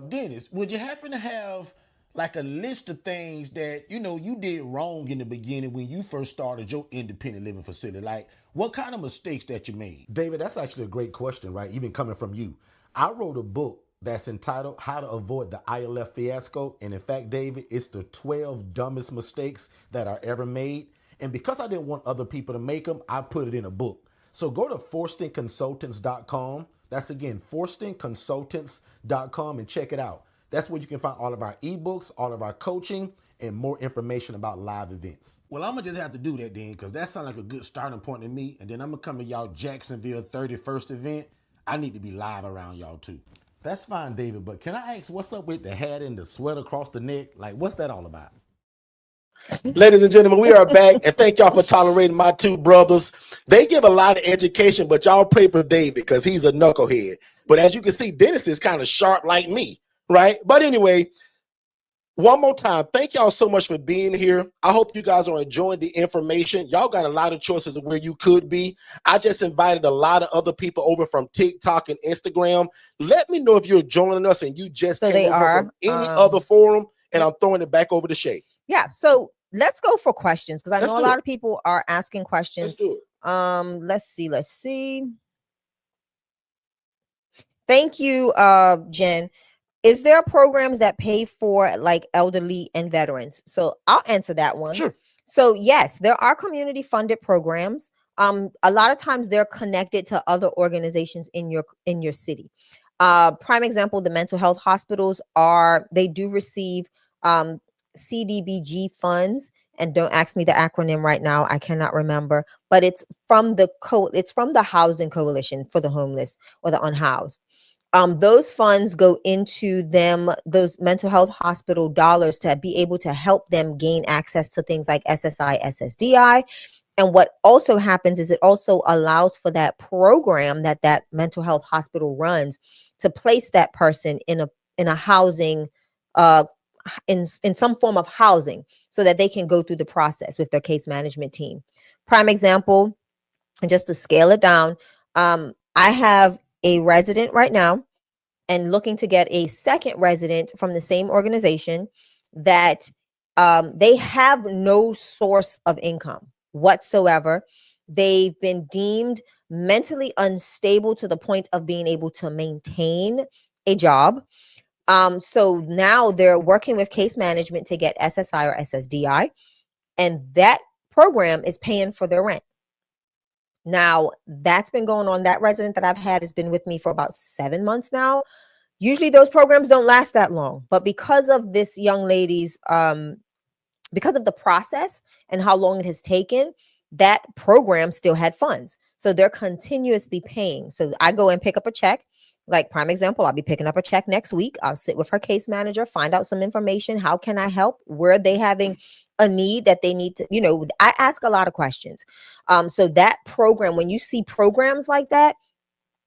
C: Dennis, would you happen to have like a list of things that you did wrong in the beginning when you first started your independent living facility? Like, what kind of mistakes that you made?
D: David, that's actually a great question, right? Even coming from you. I wrote a book that's entitled How to Avoid the ILF Fiasco. And in fact, David, it's the 12 dumbest mistakes that are ever made. And because I didn't want other people to make them, I put it in a book. So go to forstonconsultants.com. That's again, forstonconsultants.com, and check it out. That's where you can find all of our ebooks, all of our coaching, and more information about live events.
C: Well, I'm going to just have to do that then, because that sounds like a good starting point to me. And then I'm going to come to y'all Jacksonville 31st event. I need to be live around y'all too.
D: That's fine, David, but can I ask what's up with the hat and the sweat across the neck? Like, what's that all about?
A: Ladies and gentlemen, we are back, and thank y'all for tolerating my two brothers. They give a lot of education, but y'all pray for David because he's a knucklehead. But as you can see, Dennis is kind of sharp like me, right? But anyway, one more time, thank y'all so much for being here. I hope you guys are enjoying the information. Y'all got a lot of choices of where you could be. I just invited a lot of other people over from TikTok and Instagram. Let me know if you're joining us and you just came over from any other forum, and I'm throwing it back over to Shay.
B: Yeah, so let's go for questions, because I know a lot of people are asking questions.
A: Let's do it.
B: Let's see. Thank you, Jen. Is there programs that pay for like elderly and veterans? So I'll answer that one.
A: Sure.
B: So yes, there are community funded programs. A lot of times they're connected to other organizations in your city. Prime example, the mental health hospitals they do receive CDBG funds, and don't ask me the acronym right now. I cannot remember, but it's from the Housing Coalition for the Homeless or the Unhoused. Those funds go into those mental health hospital dollars to be able to help them gain access to things like SSI, SSDI. And what also happens is it also allows for that program that mental health hospital runs to place that person in a housing, in some form of housing, so that they can go through the process with their case management team. Prime example, and just to scale it down, I have a resident right now and looking to get a second resident from the same organization that they have no source of income whatsoever. They've been deemed mentally unstable to the point of being able to maintain a job. So now they're working with case management to get SSI or SSDI, and that program is paying for their rent. Now, that's been going on. That resident that I've had has been with me for about 7 months now. Usually those programs don't last that long, but because of this young lady's, because of the process and how long it has taken, that program still had funds. So they're continuously paying. So I go and pick up a check. Like prime example, I'll be picking up a check next week. I'll sit with her case manager, find out some information. How can I help? Where are they having a need that they need to, I ask a lot of questions. So that program, when you see programs like that,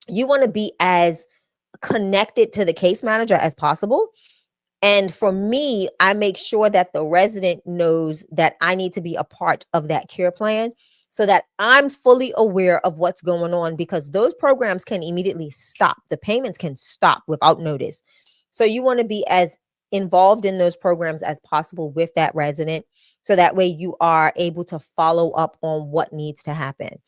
B: you want to be as connected to the case manager as possible. And for me, I make sure that the resident knows that I need to be a part of that care plan so that I'm fully aware of what's going on, because those programs can immediately stop. The payments can stop without notice. So you want to be as involved in those programs as possible with that resident, so that way you are able to follow up on what needs to happen.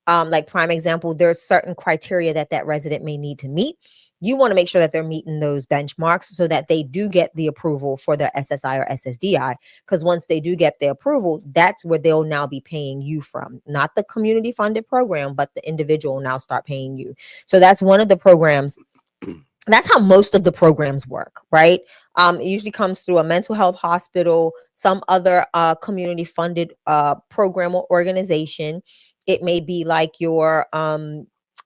B: Like prime example, there's certain criteria that resident may need to meet. You want to make sure that they're meeting those benchmarks so that they do get the approval for their SSI or SSDI. Because once they do get the approval, that's where they'll now be paying you from, not the community funded program, but the individual will now start paying you. So that's one of the programs. That's how most of the programs work, right? It usually comes through a mental health hospital, some other community funded program or organization. It may be like your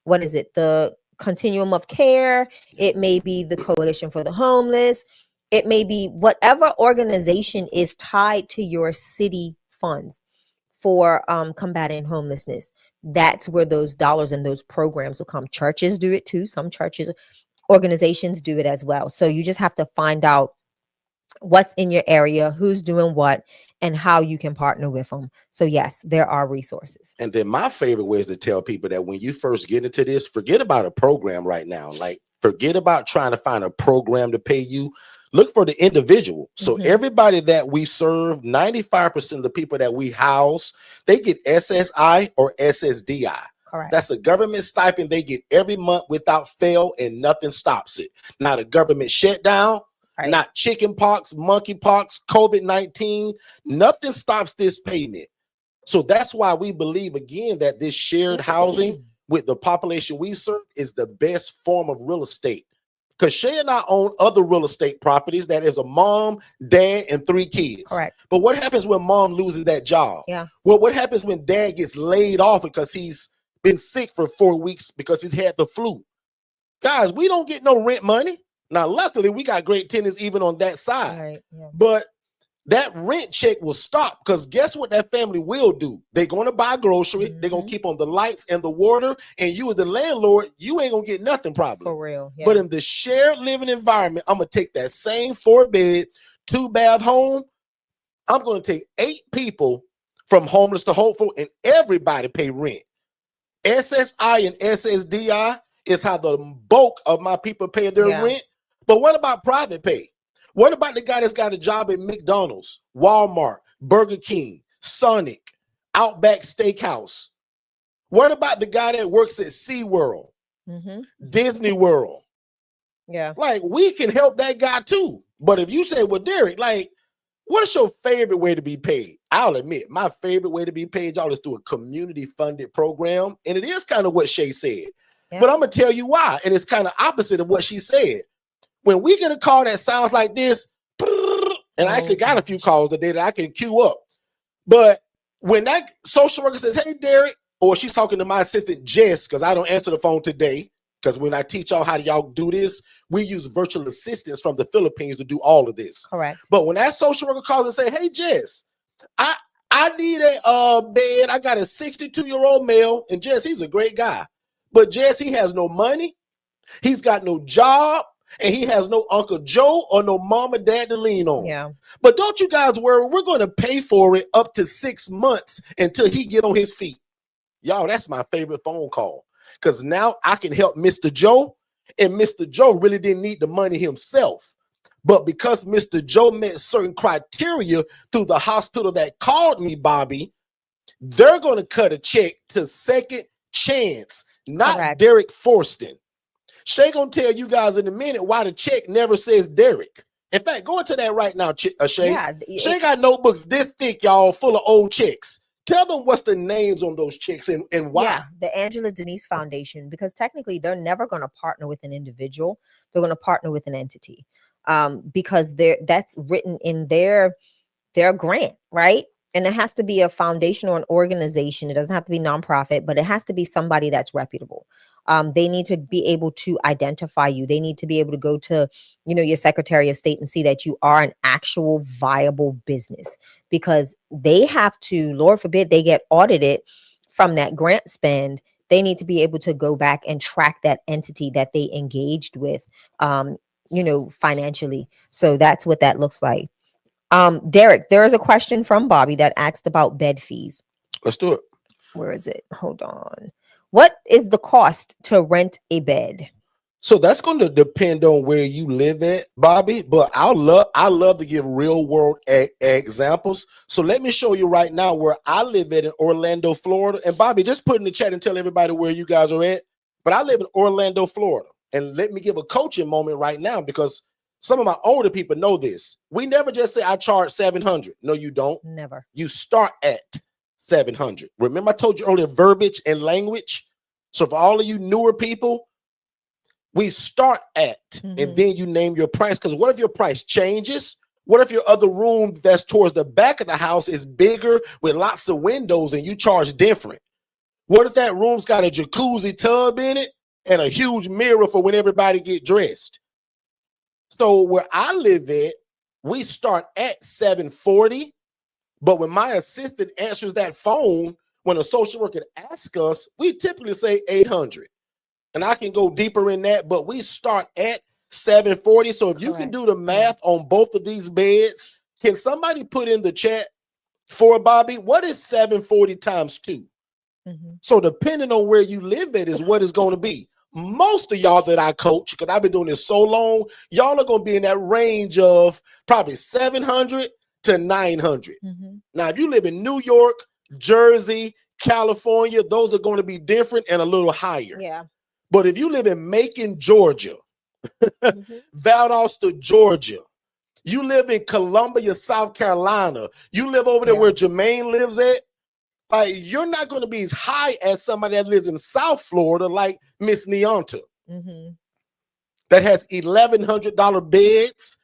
B: what is it? The Continuum of Care. It may be the Coalition for the Homeless. It may be whatever organization is tied to your city funds for combating homelessness. That's where those dollars and those programs will come. Churches do it too. Some churches, organizations do it as well. So you just have to find out what's in your area, who's doing what, and how you can partner with them. So yes, there are resources.
A: And then my favorite way is to tell people that when you first get into this, forget about a program right now. Like, forget about trying to find a program to pay you. Look for the individual. So everybody that we serve, 95% of the people that we house, they get SSI or SSDI.
B: Correct.
A: That's a government stipend they get every month without fail, and nothing stops it. Not a government shutdown,
B: Right.
A: not chicken pox, monkey pox, COVID-19. Nothing stops this payment. So that's why we believe, again, that this shared housing with the population we serve is the best form of real estate. Because Shay and I own other real estate properties that is a mom, dad, and 3 kids.
B: Correct.
A: But what happens when mom loses that job?
B: Yeah.
A: Well, what happens when dad gets laid off because he's been sick for 4 weeks because he's had the flu? Guys, we don't get no rent money. Now, luckily, we got great tenants even on that side.
B: Right. Yeah.
A: But that rent check will stop, because guess what that family will do? They're going to buy grocery. They're going to keep on the lights and the water. And you as the landlord, you ain't going to get nothing probably.
B: For real. Yeah.
A: But in the shared living environment, I'm going to take that same 4-bed, 2-bath home. I'm going to take 8 people from homeless to hopeful, and everybody pay rent. SSI and SSDI is how the bulk of my people pay their rent. But what about private pay? What about the guy that's got a job at McDonald's, Walmart, Burger King, Sonic, Outback Steakhouse? What about the guy that works at SeaWorld, Disney World?
B: Yeah.
A: Like, we can help that guy too. But if you say, well, Derek, like, what is your favorite way to be paid? I'll admit, my favorite way to be paid, y'all, is through a community-funded program. And it is kind of what Shay said. Yeah. But I'm going to tell you why. And it's kind of opposite of what she said. When we get a call that sounds like this, and I actually got a few calls today that I can queue up. But when that social worker says, hey, Derek, or she's talking to my assistant, Jess, because I don't answer the phone today, because when I teach y'all how y'all do this, we use virtual assistants from the Philippines to do all of this.
B: Correct.
A: But when that social worker calls and say, hey, Jess, I need a bed. I got a 62-year-old male, and Jess, he's a great guy. But Jess, he has no money. He's got no job. And he has no Uncle Joe or no mom or dad to lean on.
B: Yeah.
A: But don't you guys worry, we're going to pay for it up to 6 months until he get on his feet. Y'all, that's my favorite phone call. Because now I can help Mr. Joe. And Mr. Joe really didn't need the money himself. But because Mr. Joe met certain criteria through the hospital that called me, Bobby, they're going to cut a check to Second Chance, not
B: Correct.
A: Derek Forston. Shay gonna tell you guys in a minute why the check never says Derek. In fact, go into that right now, Shay.
B: Yeah,
A: Shay got notebooks this thick, y'all, full of old checks. Tell them what's the names on those checks and why.
B: Yeah, the Angela Denise Foundation, because technically they're never going to partner with an individual. They're going to partner with an entity, because that's written in their grant, right? And it has to be a foundation or an organization. It doesn't have to be nonprofit, but it has to be somebody that's reputable. They need to be able to identify you. They need to be able to go to, your Secretary of State and see that you are an actual viable business, because they have to, Lord forbid, they get audited from that grant spend. They need to be able to go back and track that entity that they engaged with, financially. So that's what that looks like. Derek, there is a question from Bobby that asked about bed fees.
A: Let's do it.
B: Where is it? Hold on. What is the cost to rent a bed?
A: So that's going to depend on where you live at, Bobby. But I love to give real world examples. So let me show you right now where I live at in Orlando, Florida. And Bobby, just put in the chat and tell everybody where you guys are at. But I live in Orlando, Florida. And let me give a coaching moment right now, because some of my older people know this. We never just say I charge $700. No, you don't.
B: Never.
A: You start at $700. Remember I told you earlier, verbiage and language. So for all of you newer people, we start at, and then you name your price. Because what if your price changes? What if your other room that's towards the back of the house is bigger with lots of windows and you charge different? What if that room's got a jacuzzi tub in it and a huge mirror for when everybody get dressed? So where I live at, we start at $740. But when my assistant answers that phone, when a social worker asks us, we typically say $800. And I can go deeper in that, but we start at $740. So if you can do the math on both of these beds, can somebody put in the chat for Bobby, what is 740 times 2? So depending on where you live at is what it's going to be. Most of y'all that I coach, because I've been doing this so long, y'all are going to be in that range of probably 700 to 900. Now, if you live in New York, Jersey, California, those are going to be different and a little higher.
B: Yeah.
A: But if you live in Macon, Georgia, Valdosta, Georgia, you live in Columbia, South Carolina, you live over there where Jermaine lives at, like, you're not going to be as high as somebody that lives in South Florida, like Miss Neonta, that has $1,100 beds,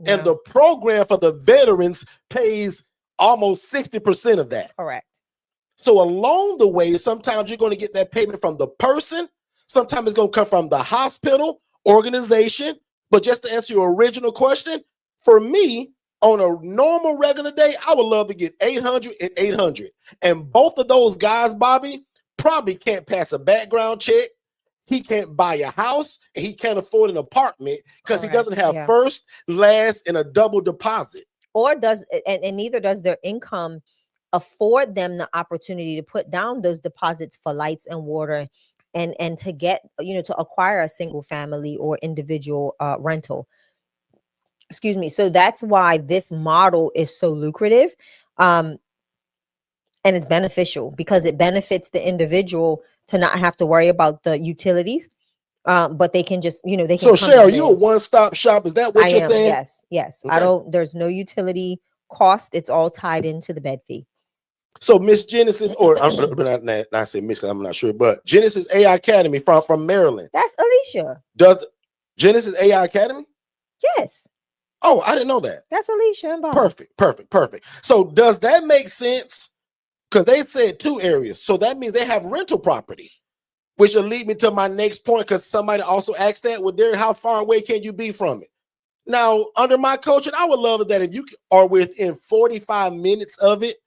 A: and the program for the veterans pays almost 60% of that.
B: Correct.
A: So along the way, sometimes you're going to get that payment from the person. Sometimes it's going to come from the hospital, organization. But just to answer your original question, for me, on a normal regular day, I would love to get 800 and 800. And both of those guys, Bobby, probably can't pass a background check. He can't buy a house, and he can't afford an apartment because he doesn't have first, last, and a double deposit.
B: Or does, and neither does their income afford them the opportunity to put down those deposits for lights and water and to get, to acquire a single family or individual rental. Excuse me. So that's why this model is so lucrative. And it's beneficial because it benefits the individual to not have to worry about the utilities. But they can just, they can.
A: So Cheryl, you a one-stop shop? Is that what you're saying?
B: Yes.
A: Okay.
B: There's no utility cost. It's all tied into the bed fee.
A: So Miss Genesis, or I'm not saying Miss because I'm not sure, but Genesis AI Academy from Maryland.
B: That's Alicia.
A: Does Genesis AI Academy?
B: Yes.
A: Oh, I didn't know that.
B: That's Alicia and Bob.
A: Perfect. So does that make sense? Because they said 2 areas. So that means they have rental property, which will lead me to my next point, because somebody also asked that. Well, Derek, how far away can you be from it? Now, under my coaching, I would love it that if you are within 45 minutes of it,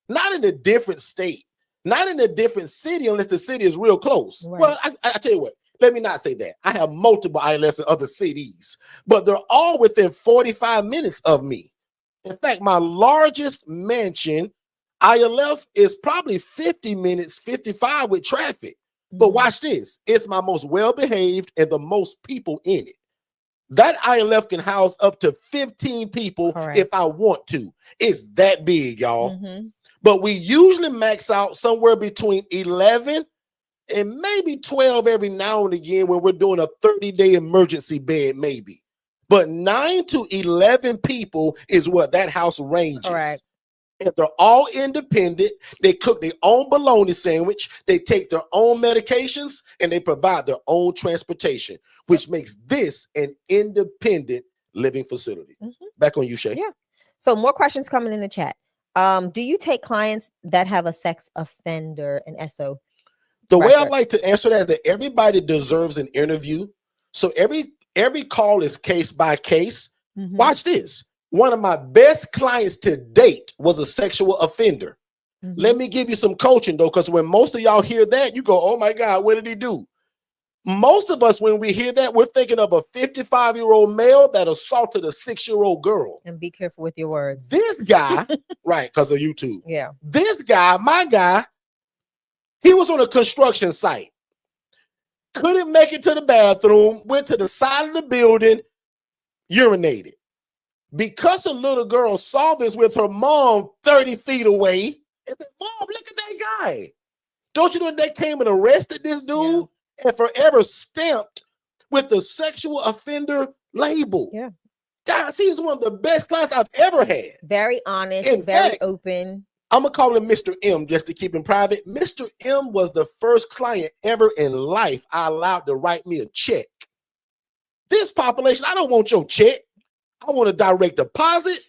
A: not in a different state, not in a different city, unless the city is real close. Right. Well, I tell you what, let me not say that. I have multiple ILFs in other cities, but they're all within 45 minutes of me. In fact, my largest mansion, ILF, is probably 50 minutes, 55 with traffic. But watch this. It's my most well-behaved and the most people in it. That ILF can house up to 15 people if I want to. It's that big, y'all. But we usually max out somewhere between 11 and maybe 12 every now and again when we're doing a 30-day emergency bed, maybe. But 9 to 11 people is what that house ranges. And they're all independent. They cook their own bologna sandwich. They take their own medications, and they provide their own transportation, which makes this an independent living facility. Back on you, Shay.
B: Yeah. So more questions coming in the chat. Do you take clients that have a sex offender and SO?
A: The way I like to answer that is that everybody deserves an interview. So every call is case by case. Watch this. One of my best clients to date was a sexual offender. Let me give you some coaching, though, because when most of y'all hear that, you go, oh, my God, what did he do? Most of us, when we hear that, we're thinking of a 55-year-old male that assaulted a 6-year-old girl.
B: And be careful with your words.
A: This guy, right, because of YouTube.
B: Yeah.
A: This guy, my guy, he was on a construction site. couldn't make it to the bathroom, went to the side of the building, urinated. Because a little girl saw this with her mom 30 feet away, and said, Mom, look at that guy. Don't you know they came and arrested this dude and forever stamped with the sexual offender label?
B: Yeah.
A: Guys, he's one of the best clients I've ever had.
B: Very honest,
A: In
B: very
A: fact,
B: open.
A: I'm going to call him Mr. M just to keep him private. Mr. M was the first client ever in life I allowed to write me a check. This population, I don't want your check. I want a direct deposit,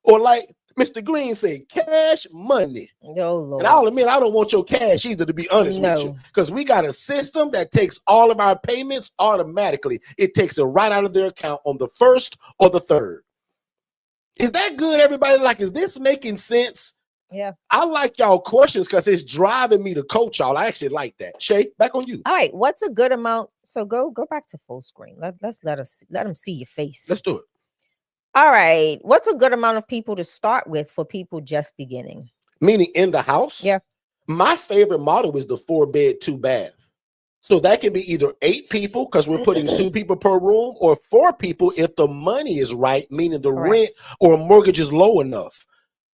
A: or like Mr. Green said, cash money.
B: Oh, Lord.
A: And I'll admit, I don't want your cash either, to be honest with you, because we got a system that takes all of our payments automatically. It takes it right out of their account on the 1st or the 3rd. Is that good, everybody? Like, is this making sense?
B: Yeah.
A: I like y'all questions because it's driving me to coach y'all. I actually like that. Shay, back on you.
B: All right. What's a good amount? So go back to full screen. Let them see your face.
A: Let's do it.
B: All right. What's a good amount of people to start with for people just beginning?
A: Meaning in the house?
B: Yeah.
A: My favorite model is the 4-bed, 2-bath. So that can be either 8 people because we're putting 2 people per room, or 4 people if the money is right, meaning the rent or mortgage is low enough.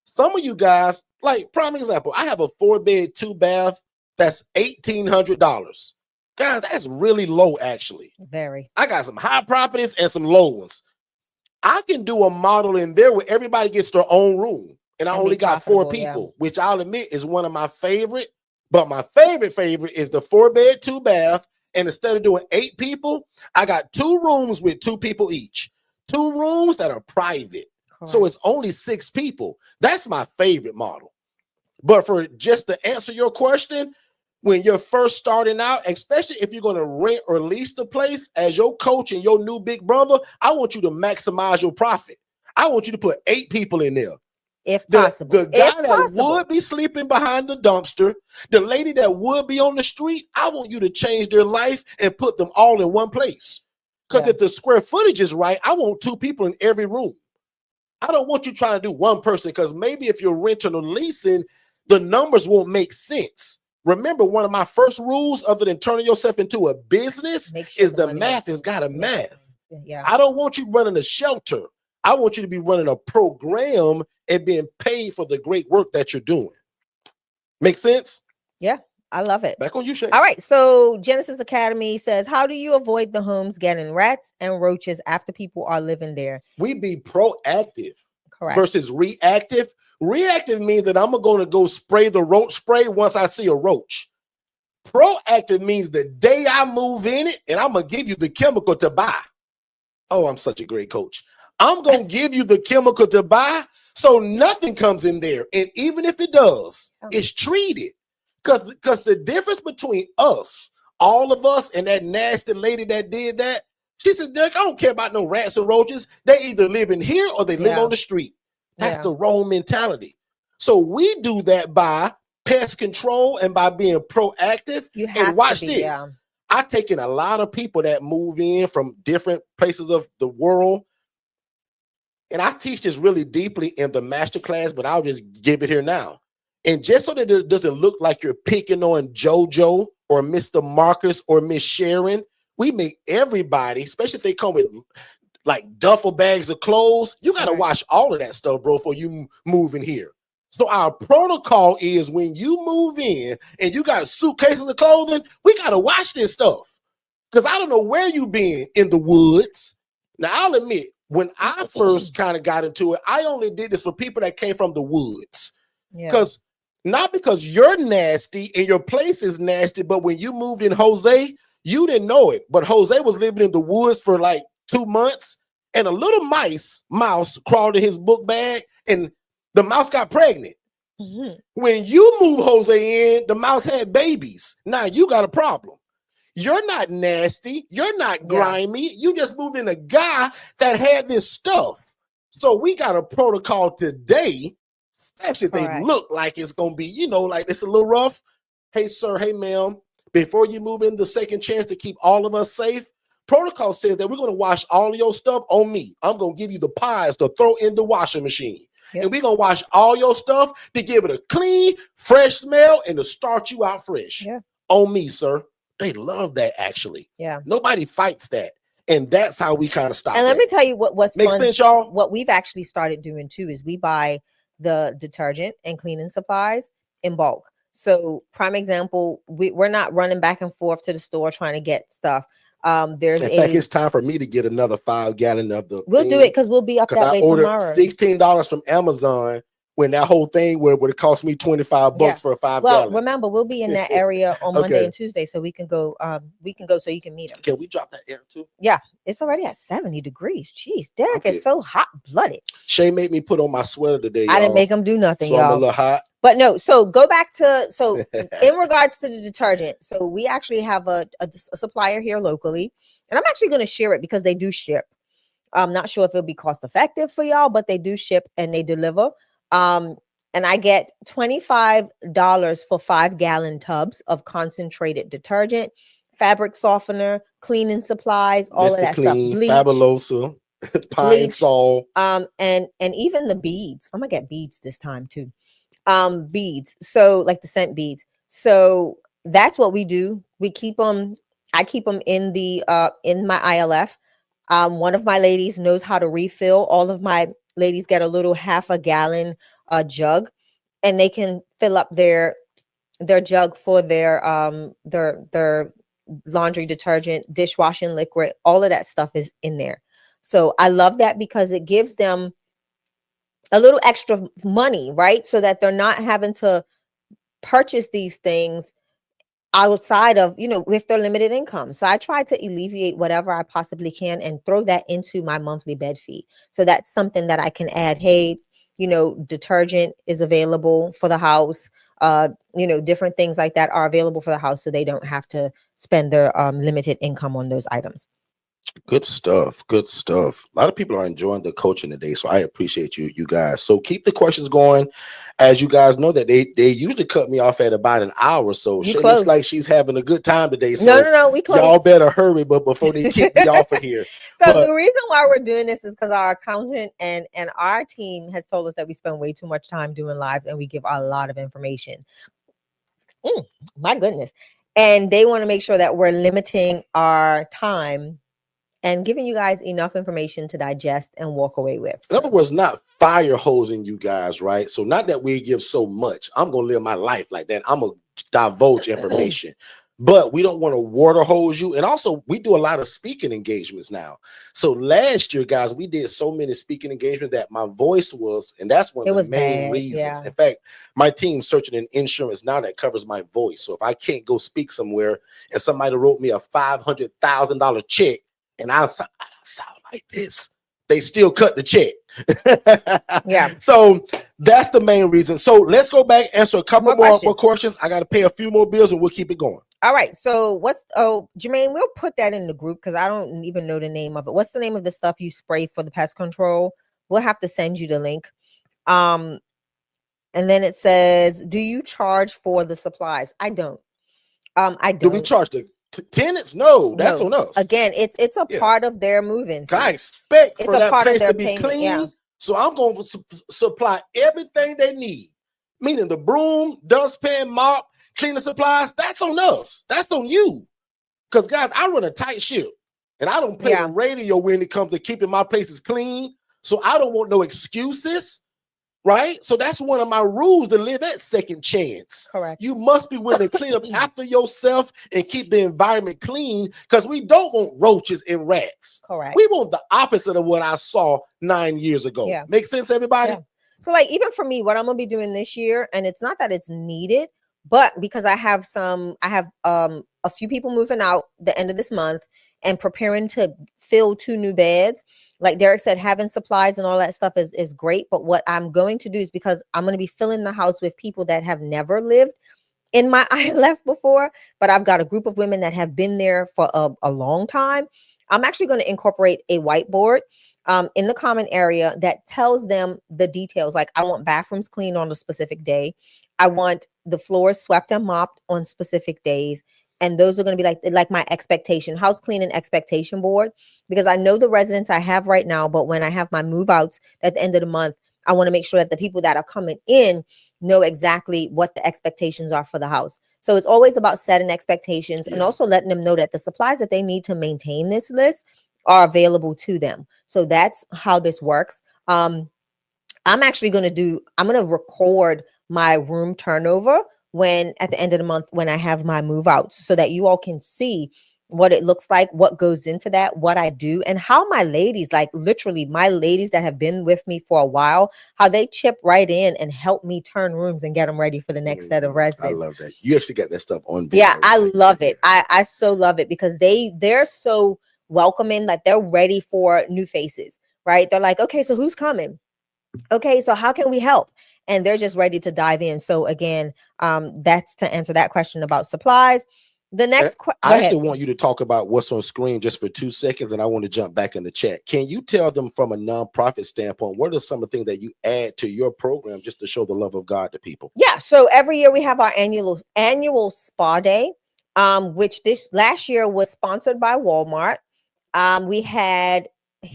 A: Some of you guys, like prime example, I have a 4-bed, 2-bath that's $1,800. Guys, that's really low actually.
B: Very.
A: I got some high properties and some low ones. I can do a model in there where everybody gets their own room, and I only got 4 people, which I'll admit is one of my favorite. But my favorite is the 4-bed, 2-bath. And instead of doing 8 people, I got 2 rooms with 2 people each. 2 rooms that are private. Correct. So it's only 6 people. That's my favorite model. But for just to answer your question, when you're first starting out, especially if you're going to rent or lease the place, as your coach and your new big brother, I want you to maximize your profit. I want you to put 8 people in there.
B: If possible.
A: The guy that would be sleeping behind the dumpster, the lady that would be on the street, I want you to change their life and put them all in one place. Because if the square footage is right, I want 2 people in every room. I don't want you trying to do one person, because maybe if you're renting or leasing, the numbers won't make sense. Remember, one of my first rules, other than turning yourself into a business, is the math has got to math.
B: Yeah.
A: I don't want you running a shelter. I want you to be running a program and being paid for the great work that you're doing. Make sense?
B: Yeah, I love it.
A: Back on you, Shay.
B: All right. So Genesis Academy says, how do you avoid the homes getting rats and roaches after people are living there?
A: We be proactive.
B: Correct.
A: Versus reactive. Reactive means that I'm going to go spray the roach spray once I see a roach. Proactive means the day I move in it, and I'm going to give you the chemical to buy. Oh, I'm such a great coach. I'm going to give you the chemical to buy so nothing comes in there. And even if it does, it's treated. Because the difference between us, all of us, and that nasty lady that did that, she said, Derek, I don't care about no rats and roaches. They either live in here or they live on the street. That's the wrong mentality. So we do that by pest control and by being proactive.
B: You have
A: and watch
B: to be,
A: this.
B: yeah.
A: I take in a lot of people that move in from different places of the world. And I teach this really deeply in the masterclass, but I'll just give it here now. And just so that it doesn't look like you're picking on JoJo or Mr. Marcus or Miss Sharon, we make everybody, especially if they come with like duffel bags of clothes, you got to wash all of that stuff, bro, before you move in here. So our protocol is when you move in and you got suitcases of clothing, we got to wash this stuff. Because I don't know where you been in the woods. Now, I'll admit, when I first kind of got into it, I only did this for people that came from the woods. Because not because you're nasty and your place is nasty, but when you moved in Jose, you didn't know it. But Jose was living in the woods for like 2 months, and a little mouse crawled in his book bag, and the mouse got pregnant. When you move Jose in, the mouse had babies. Now you got a problem. You're not nasty. You're not grimy. You just moved in a guy that had this stuff. So we got a protocol today, especially if they look like it's going to be, you know, like it's a little rough. Hey, sir. Hey, ma'am. Before you move in, the second chance to keep all of us safe, protocol says that we're going to wash all of your stuff on me. I'm going to give you the pies to throw in the washing machine. And we're going to wash all your stuff to give it a clean, fresh smell and to start you out fresh. On me, sir. They love that, actually.
B: Yeah.
A: Nobody fights that. And that's how we kind of stop.
B: And let me tell you what's
A: Makes
B: fun.
A: sense, y'all?
B: What we've actually started doing too is we buy the detergent and cleaning supplies in bulk. So prime example, we're not running back and forth to the store trying to get stuff. There's
A: In fact, it's time for me to get another 5-gallon of the
B: we'll do it because we'll be up that way tomorrow.
A: $16 from Amazon when that whole thing where it cost me $25 for a 5-gallon.
B: Well, remember, we'll be in that area on Monday and Tuesday, so we can go so you can meet them.
A: Can we drop that air too?
B: Yeah, it's already at 70 degrees. Jeez, Derek is so hot-blooded.
A: Shay made me put on my sweater today.
B: I didn't make him do nothing,
A: so
B: y'all.
A: I'm a little hot.
B: But no, so go back to in regards to the detergent. So we actually have a supplier here locally, and I'm actually going to share it because they do ship. I'm not sure if it'll be cost effective for y'all, but they do ship and they deliver. And I get $25 for 5-gallon tubs of concentrated detergent, fabric softener, cleaning supplies, all of that stuff. Bleach,
A: Fabulosa, Pine Sol,
B: and even the beads. I'm gonna get beads this time too. Beads. So like the scent beads. So that's what we do. We keep them. I keep them in my ILF. One of my ladies knows how to refill. All of my ladies get a little half-a-gallon jug, and they can fill up their jug for their laundry detergent, dishwashing liquid. All of that stuff is in there. So I love that because it gives them a little extra money, right? So that they're not having to purchase these things outside of, with their limited income. So I try to alleviate whatever I possibly can and throw that into my monthly bed fee. So that's something that I can add. Hey, detergent is available for the house. Different things like that are available for the house, so they don't have to spend their limited income on those items.
A: Good stuff. Good stuff. A lot of people are enjoying the coaching today, so I appreciate you guys. So keep the questions going. As you guys know that they usually cut me off at about an hour, so she looks like she's having a good time today. So
B: no, we close.
A: Y'all better hurry, but before they kick me off of here.
B: The reason why we're doing this is because our accountant and our team has told us that we spend way too much time doing lives and we give a lot of information. My goodness. And they want to make sure that we're limiting our time and giving you guys enough information to digest and walk away with.
A: In other words, not fire hosing you guys, right? So not that we give so much. I'm going to live my life like that. I'm going to divulge information. But we don't want to water hose you. And also, we do a lot of speaking engagements now. So last year, guys, we did so many speaking engagements that my voice was, and that's one of the main reasons. Yeah. In fact, my team's searching an insurance now that covers my voice. So if I can't go speak somewhere and somebody wrote me a $500,000 check and I sound like this, they still cut the check.
B: Yeah.
A: So that's the main reason. So let's go back, answer a couple more questions. I got to pay a few more bills and we'll keep it going.
B: All right. So Jermaine, we'll put that in the group because I don't even know the name of it. What's the name of the stuff you spray for the pest control? We'll have to send you the link. And then it says, do you charge for the supplies? I don't. I don't.
A: Do we charge the tenants? No, that's on us.
B: Again, it's a part of their moving.
A: I expect for that place to be clean. Yeah. So I'm going to supply everything they need, meaning the broom, dustpan, mop, cleaning supplies. That's on us. That's on you. Because guys, I run a tight ship and I don't play the radio when it comes to keeping my places clean. So I don't want no excuses. Right? So that's one of my rules to live at second chance.
B: Correct.
A: You must be willing to clean up after yourself and keep the environment clean because we don't want roaches and rats.
B: Correct.
A: We want the opposite of what I saw 9 years ago. Yeah. Make sense, everybody?
B: Yeah. So like even for me, what I'm going to be doing this year, and it's not that it's needed, but because I have a few people moving out the end of this month and preparing to fill 2 new beds. Like Derek said, having supplies and all that stuff is great. But what I'm going to do is because I'm going to be filling the house with people that have never lived in my ILF before, but I've got a group of women that have been there for a long time. I'm actually going to incorporate a whiteboard in the common area that tells them the details. Like I want bathrooms cleaned on a specific day. I want the floors swept and mopped on specific days. And those are going to be like my expectation, house cleaning expectation board, because I know the residents I have right now. But when I have my move outs at the end of the month, I want to make sure that the people that are coming in know exactly what the expectations are for the house. So it's always about setting expectations and
A: Yeah.
B: also letting them know that the supplies that they need to maintain this list are available to them. So that's how this works. I'm going to record my room turnover when at the end of the month when I have my move out, so that you all can see what it looks like, what goes into that, what I do, and how my ladies, like literally my ladies that have been with me for a while, how they chip right in and help me turn rooms and get them ready for the next set of
A: I
B: residents.
A: love that. You actually got that stuff on video.
B: Yeah, I
A: right?
B: love it. I so love it because they're so welcoming, like they're ready for new faces, right? They're like, okay, so who's coming? Okay, so how can we help? And they're just ready to dive in. So again, that's to answer that question about supplies. The next
A: I actually want you to talk about what's on screen just for 2 seconds, and I want to jump back in the chat. Can you tell them from a nonprofit standpoint, what are some of the things that you add to your program just to show the love of God to people?
B: Yeah, so every year we have our annual spa day, which this last year was sponsored by Walmart. We had a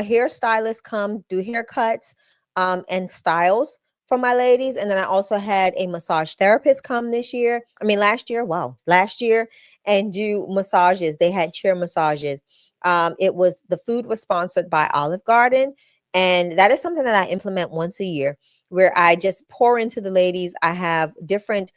B: hairstylist come do haircuts and styles for my ladies. And then I also had a massage therapist come last year, and do massages. They had chair massages. The food was sponsored by Olive Garden. And that is something that I implement once a year, where I just pour into the ladies. I have different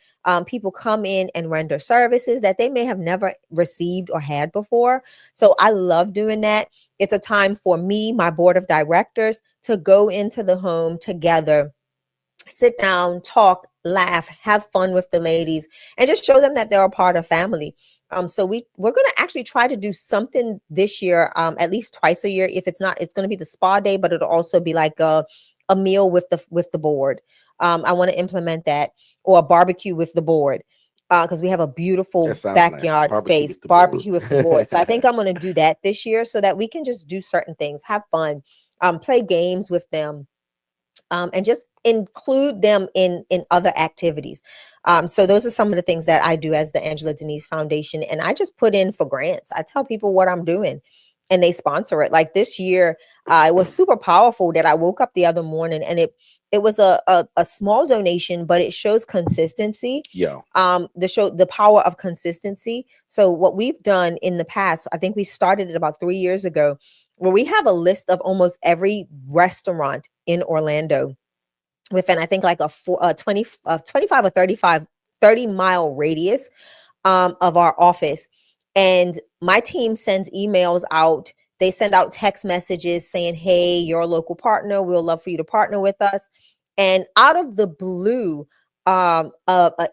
B: people come in and render services that they may have never received or had before. So I love doing that. It's a time for me, my board of directors, to go into the home together, sit down, talk, laugh, have fun with the ladies, and just show them that they're a part of family. So we're going to actually try to do something this year, at least twice a year. If it's not, it's going to be the spa day, but it'll also be like a meal with the board. I want to implement that, or a barbecue with the board, because we have a beautiful backyard space, barbecue with the board. So I think I'm going to do that this year so that we can just do certain things, have fun, play games with them. And just include them in other activities. So those are some of the things that I do as the Angela Denise Foundation. And I just put in for grants. I tell people what I'm doing and they sponsor it. Like this year, it was super powerful that I woke up the other morning and it was a small donation, but it shows consistency.
A: Yeah.
B: The power of consistency. So what we've done in the past, I think we started it about 3 years ago, where we have a list of almost every restaurant in Orlando within, I think, like a 25 or 30-mile radius of our office. And my team sends emails out. They send out text messages saying, hey, you're a local partner. We'd love for you to partner with us. And out of the blue, an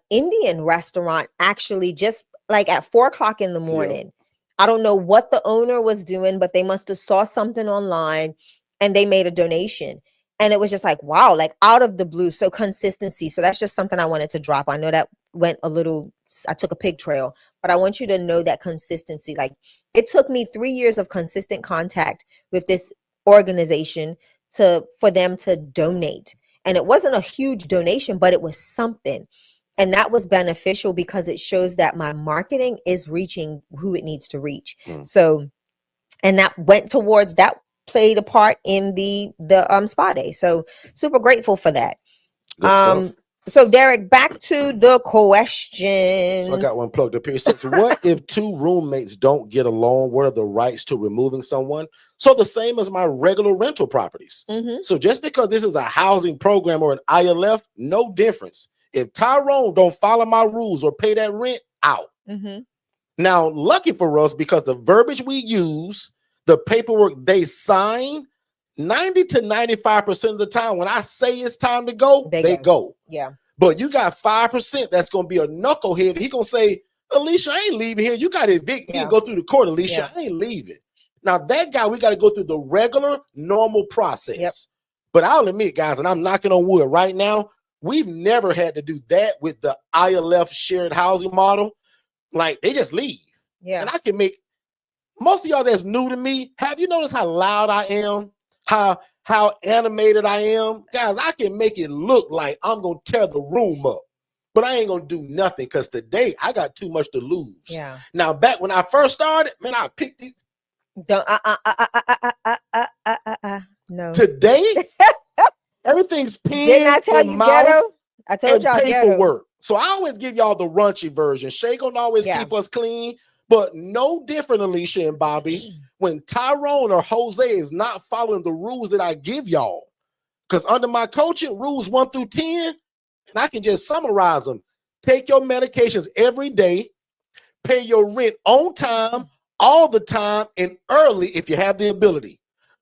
B: Indian restaurant actually just like at 4:00 in the morning. Yeah. I don't know what the owner was doing, but they must have saw something online and they made a donation. And it was just like, wow, like out of the blue. So consistency. So that's just something I wanted to drop. I know that I took a pig trail, but I want you to know that consistency. Like it took me 3 years of consistent contact with this organization for them to donate. And it wasn't a huge donation, but it was something. And that was beneficial because it shows that my marketing is reaching who it needs to reach. So, and that played a part in the spa day. So super grateful for that. So Derek, back to the question.
A: So I got one plugged up here. So what if two roommates don't get along? What are the rights to removing someone? So the same as my regular rental properties. So just because this is a housing program or an ILF, no difference. If Tyrone don't follow my rules or pay that rent, out. Now, lucky for us, because the verbiage we use, the paperwork they sign, 90 to 95% of the time, when I say it's time to go, they go.
B: Yeah.
A: But you got 5% that's going to be a knucklehead. He going to say, Alicia, I ain't leaving here. You got to evict me and go through the court, Alicia. I ain't leaving. Now, that guy, we got to go through the regular, normal process. But I'll admit, guys, and I'm knocking on wood right now, we've never had to do that with the ILF shared housing model. Like, they just leave.
B: Yeah.
A: And I can make, most of y'all that's new to me, have you noticed how loud I am? How animated I am? Guys, I can make it look like I'm going to tear the room up. But I ain't going to do nothing because today I got too much to lose.
B: Yeah.
A: Now, back when I first started, man, I picked these.
B: No.
A: Today, everything's pen.
B: Didn't I tell you ghetto? I told y'all
A: paperwork. So I always give y'all the raunchy version. Shay gonna always keep us clean, but no different, Alicia and Bobby, when Tyrone or Jose is not following the rules that I give y'all. Because under my coaching, rules 1 through 10, and I can just summarize them. Take your medications every day, pay your rent on time, all the time, and early if you have the ability.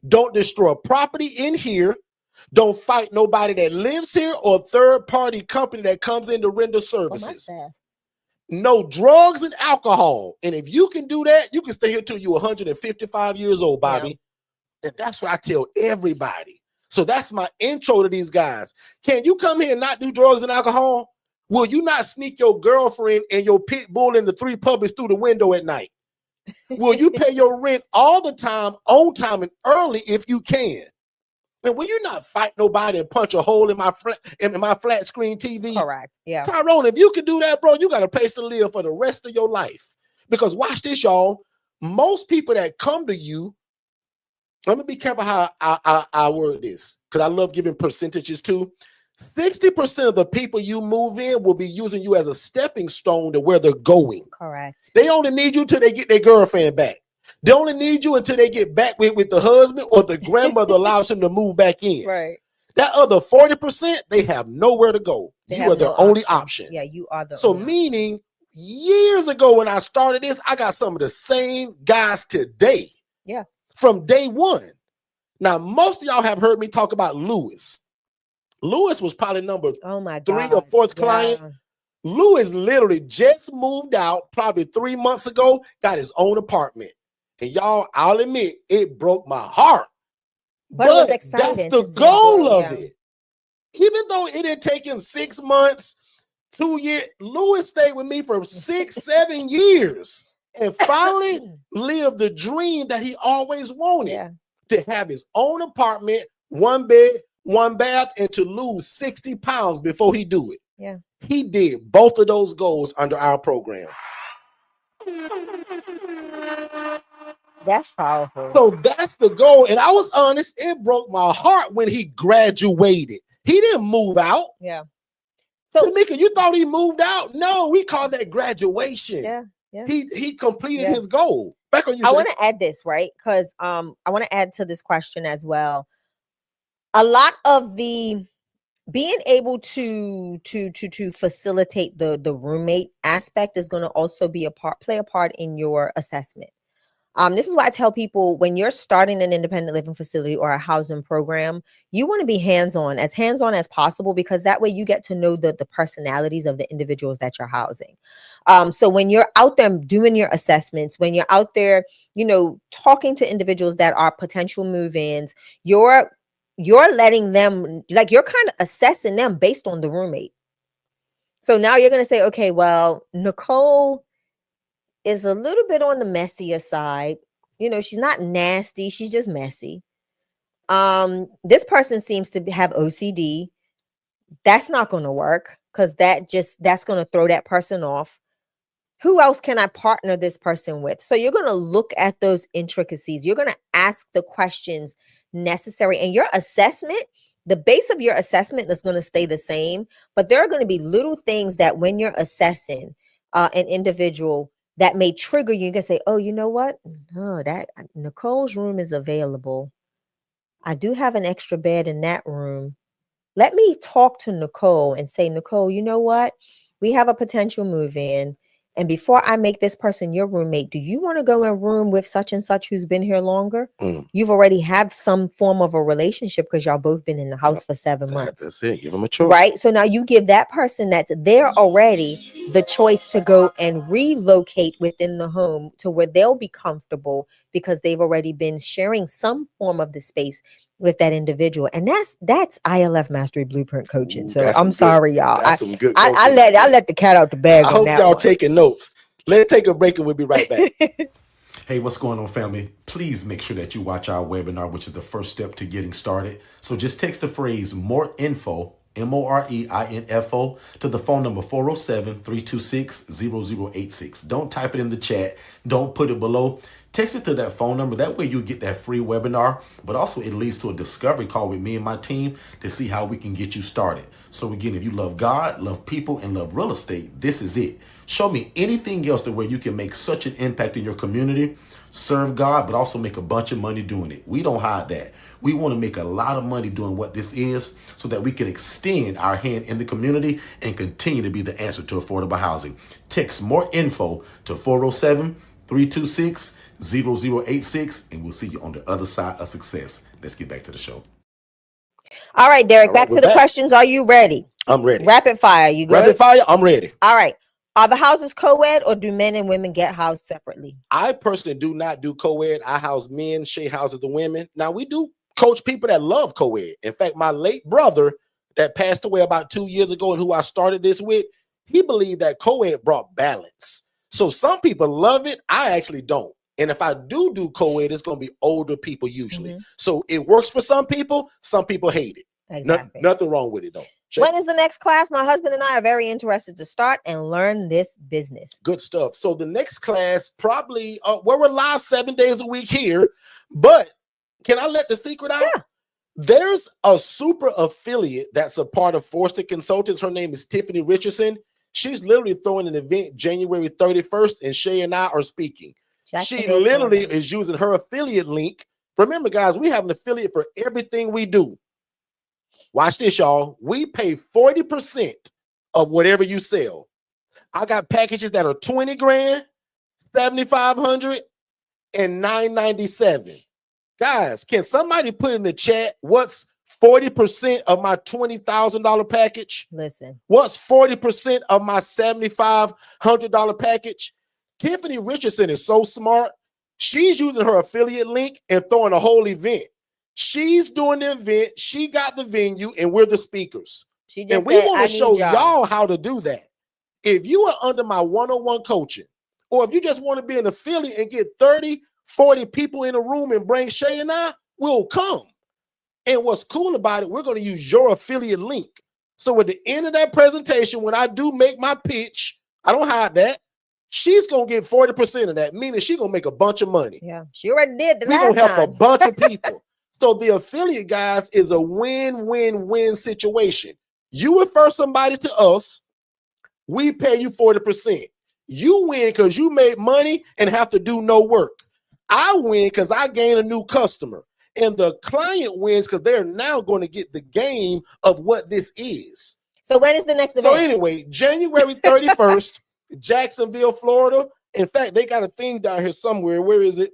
A: Don't destroy property in here. Don't fight nobody that lives here or third-party company that comes in to render services. No drugs and alcohol. And if you can do that, you can stay here till you're 155 years old, Bobby. Yeah. And that's what I tell everybody. So that's my intro to these guys. Can you come here and not do drugs and alcohol? Will you not sneak your girlfriend and your pit bull into 3 Publix through the window at night? Will you pay your rent all the time, on time, and early if you can? And will you not fight nobody and punch a hole in my flat screen TV?
B: Correct. Yeah.
A: Tyrone, if you can do that, bro, you got a place to live for the rest of your life. Because watch this, y'all. Most people that come to you, let me be careful how I word this, because I love giving percentages too. 60% of the people you move in will be using you as a stepping stone to where they're going.
B: Correct.
A: They only need you till they get their girlfriend back. They only need you until they get back with the husband or the grandmother allows him to move back in.
B: Right.
A: That other 40%, they have nowhere to go. You are their only option.
B: Yeah, you are the
A: So meaning years ago when I started this, I got some of the same guys today.
B: Yeah.
A: From day one. Now, most of y'all have heard me talk about Lewis. Lewis was probably number 3 or 4th client. Lewis literally just moved out probably 3 months ago, got his own apartment. And y'all, I'll admit, it broke my heart.
B: But it was exciting.
A: That's the goal of it. Even though it didn't take him 6 months, 2 years, Lewis stayed with me for 6, 7 years and finally lived the dream that he always wanted, to have his own apartment, 1 bed, 1 bath, and to lose 60 pounds before he do it.
B: Yeah.
A: He did both of those goals under our program.
B: That's powerful.
A: So that's the goal. And I was honest, it broke my heart when he graduated. He didn't move out.
B: Yeah. So
A: Tamika, you thought he moved out? No, we call that graduation.
B: Yeah. Yeah.
A: He completed his goal. Back on you.
B: I want to add this, right? Because I want to add to this question as well. A lot of the being able to facilitate the roommate aspect is going to also be play a part in your assessment. This is why I tell people when you're starting an independent living facility or a housing program, you want to be hands-on as possible, because that way you get to know the personalities of the individuals that you're housing. So when you're out there doing your assessments, when you're out there, talking to individuals that are potential move-ins, you're letting them, like, you're kind of assessing them based on the roommate. So now you're going to say, okay, well, Nicole is a little bit on the messier side. She's not nasty. She's just messy. This person seems to have OCD. That's not going to work, because that's going to throw that person off. Who else can I partner this person with? So you're going to look at those intricacies. You're going to ask the questions necessary, and your assessment, the base of your assessment is going to stay the same, but there are going to be little things that when you're assessing an individual that may trigger you. You can say, oh, you know what? Oh, that Nicole's room is available. I do have an extra bed in that room. Let me talk to Nicole and say, Nicole, you know what? We have a potential move in. And before I make this person your roommate, do you want to go in a room with such and such who's been here longer? You've already have some form of a relationship because y'all both been in the house for 7 months.
A: That's it. Give them a choice.
B: Right? So now you give that person that's there already the choice to go and relocate within the home to where they'll be comfortable, because they've already been sharing some form of the space with that individual. And that's ILF Mastery Blueprint coaching. So I'm sorry, y'all. I let the cat out the bag.
A: I hope y'all taking notes. Let's take a break and we'll be right back.
D: Hey, what's going on, family? Please make sure that you watch our webinar, which is the first step to getting started. So just text the phrase more info, MOREINFO, to the phone number 407-326-0086. Don't type it in the chat. Don't put it below. Text it to that phone number. That way you'll get that free webinar, but also it leads to a discovery call with me and my team to see how we can get you started. So again, if you love God, love people, and love real estate, this is it. Show me anything else to where you can make such an impact in your community, serve God, but also make a bunch of money doing it. We don't hide that. We want to make a lot of money doing what this is so that we can extend our hand in the community and continue to be the answer to affordable housing. Text more info to 407-326-0086, and we'll see you on the other side of success. Let's get back to the show.
B: All right, Derek,
A: All right,
B: back to
A: we're
B: the
A: back.
B: questions. Are you ready?
A: I'm ready.
B: Rapid fire. You good?
A: Rapid fire, I'm ready.
B: All right. Are the houses co-ed or do men and women get housed separately?
A: I personally do not do co-ed. I house men, Shay houses the women. Now, we do coach people that love co-ed. In fact, my late brother that passed away about 2 years ago and who I started this with, he believed that co-ed brought balance. So some people love it. I actually don't. And if I do co-ed, it's going to be older people usually. So it works for some people hate it.
B: Exactly.
A: Nothing wrong with it though. Shay?
B: When is the next class? My husband and I are very interested to start and learn this business.
A: Good stuff. So the next class probably, we're live 7 days a week here, but can I let the secret out?
B: Yeah.
A: There's a super affiliate that's a part of Forston Consultants. Her name is Tiffany Richardson. She's literally throwing an event January 31st, and Shay and I are speaking. She literally is using her affiliate link. Remember, guys, we have an affiliate for everything we do. Watch this, y'all. We pay 40% of whatever you sell. I got packages that are 20 grand, 7,500, and 997. Guys, can somebody put in the chat what's 40% of my $20,000 package?
B: Listen.
A: What's 40% of my $7,500 package? Tiffany Richardson is so smart. She's using her affiliate link and throwing a whole event. She's doing the event. She got the venue, and we're the speakers. And we want to show y'all how to do that. If you are under my one-on-one coaching, or if you just want to be an affiliate and get 30, 40 people in a room and bring Shay and I, we'll come. And what's cool about it, we're going to use your affiliate link. So at the end of that presentation, when I do make my pitch, I don't hide that. She's going to get 40% of that, meaning she's going to make a bunch of money.
B: Yeah, she already did.
A: We're going to help a bunch of people. So the affiliate, guys, is a win-win-win situation. You refer somebody to us, we pay you 40%. You win because you made money and have to do no work. I win because I gain a new customer. And the client wins because they're now going to get the game of what this is.
B: So when is the next event?
A: So anyway, January 31st, Jacksonville, Florida. In fact, they got a thing down here somewhere. Where is it?